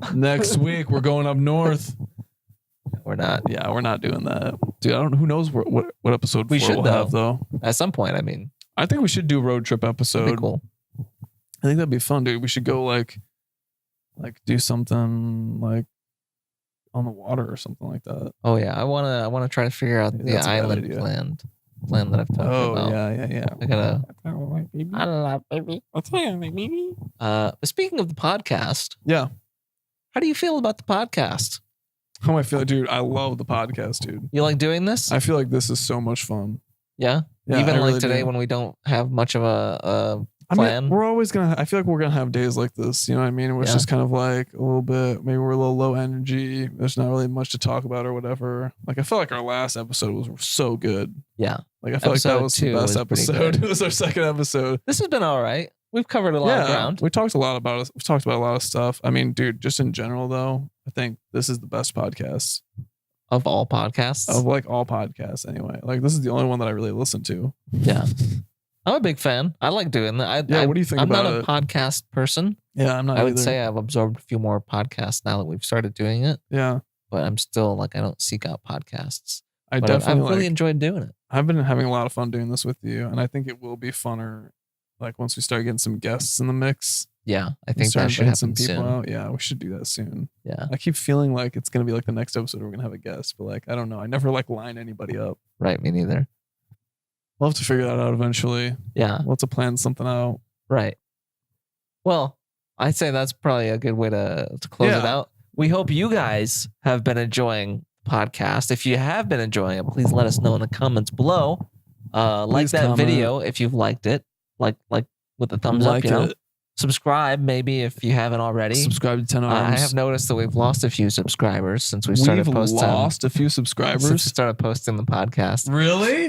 A: we're going up north.
B: We're not.
A: Yeah, we're not doing that. Dude, I don't know. Who knows what episode
B: we should
A: have though.
B: At some point, I mean.
A: I think we should do a road trip episode.
B: That'd be cool.
A: I think that'd be fun, dude. We should go like do something like on the water or something like that.
B: Oh yeah, I wanna try to figure out the island plan that I've talked about.
A: Oh yeah.
B: I gotta. I don't know, baby. I'll tell you, baby. But speaking of the podcast,
A: yeah.
B: How do you feel about the podcast?
A: How I feel, dude? I love the podcast, dude.
B: You like doing this?
A: I feel like this is so much fun.
B: Yeah. Even like today when we don't have much of a plan.
A: I mean, we're always I feel like we're gonna have days like this. You know what I mean? Where it's just kind of like a little bit. Maybe we're a little low energy. There's not really much to talk about or whatever. Like I felt like our last episode was so good.
B: Yeah.
A: Like I felt like that was the best episode. It was our second episode.
B: This has been all right. we've covered a lot of ground.
A: We talked about a lot of stuff. I mean, dude, just in general though, I think this is the best podcast
B: Of all podcasts.
A: of like all podcasts anyway. Like this is the only one that I really listen to.
B: Yeah. I'm a big fan. I like doing that.
A: What do you think
B: I'm
A: about
B: not a
A: it?
B: podcast person.
A: Yeah, I'm not
B: I would
A: either.
B: say I've absorbed a few more podcasts now that we've started doing it,
A: Yeah.
B: but I'm still like, I don't seek out podcasts.
A: I
B: But
A: definitely
B: I've really
A: like,
B: enjoyed doing it.
A: I've been having a lot of fun doing this with you, and I think it will be funner like once we start getting some guests in the mix.
B: Yeah. I
A: and
B: think
A: start
B: that should
A: inviting
B: happen soon.
A: out. Yeah, we should do that soon.
B: Yeah.
A: I keep feeling like it's gonna be like the next episode we're gonna have a guest, but like I don't know. I never like line anybody up.
B: Right. Me neither.
A: We'll have to figure that out eventually.
B: Yeah.
A: We'll have to plan something out.
B: Right. Well, I'd say that's probably a good way to close it
A: Yeah.
B: out. We hope you guys have been enjoying the podcast. If you have been enjoying it, please let us know in the comments below. Like
A: Please
B: that
A: comment.
B: video if you've liked it. Like with the thumbs
A: Like
B: up, you know.
A: it.
B: Subscribe maybe if you haven't already.
A: Subscribe to 10 Arms.
B: I have noticed that we've lost a few subscribers since we started
A: We've
B: posting.
A: lost a few
B: Since we
A: subscribers.
B: started posting the podcast.
A: Really?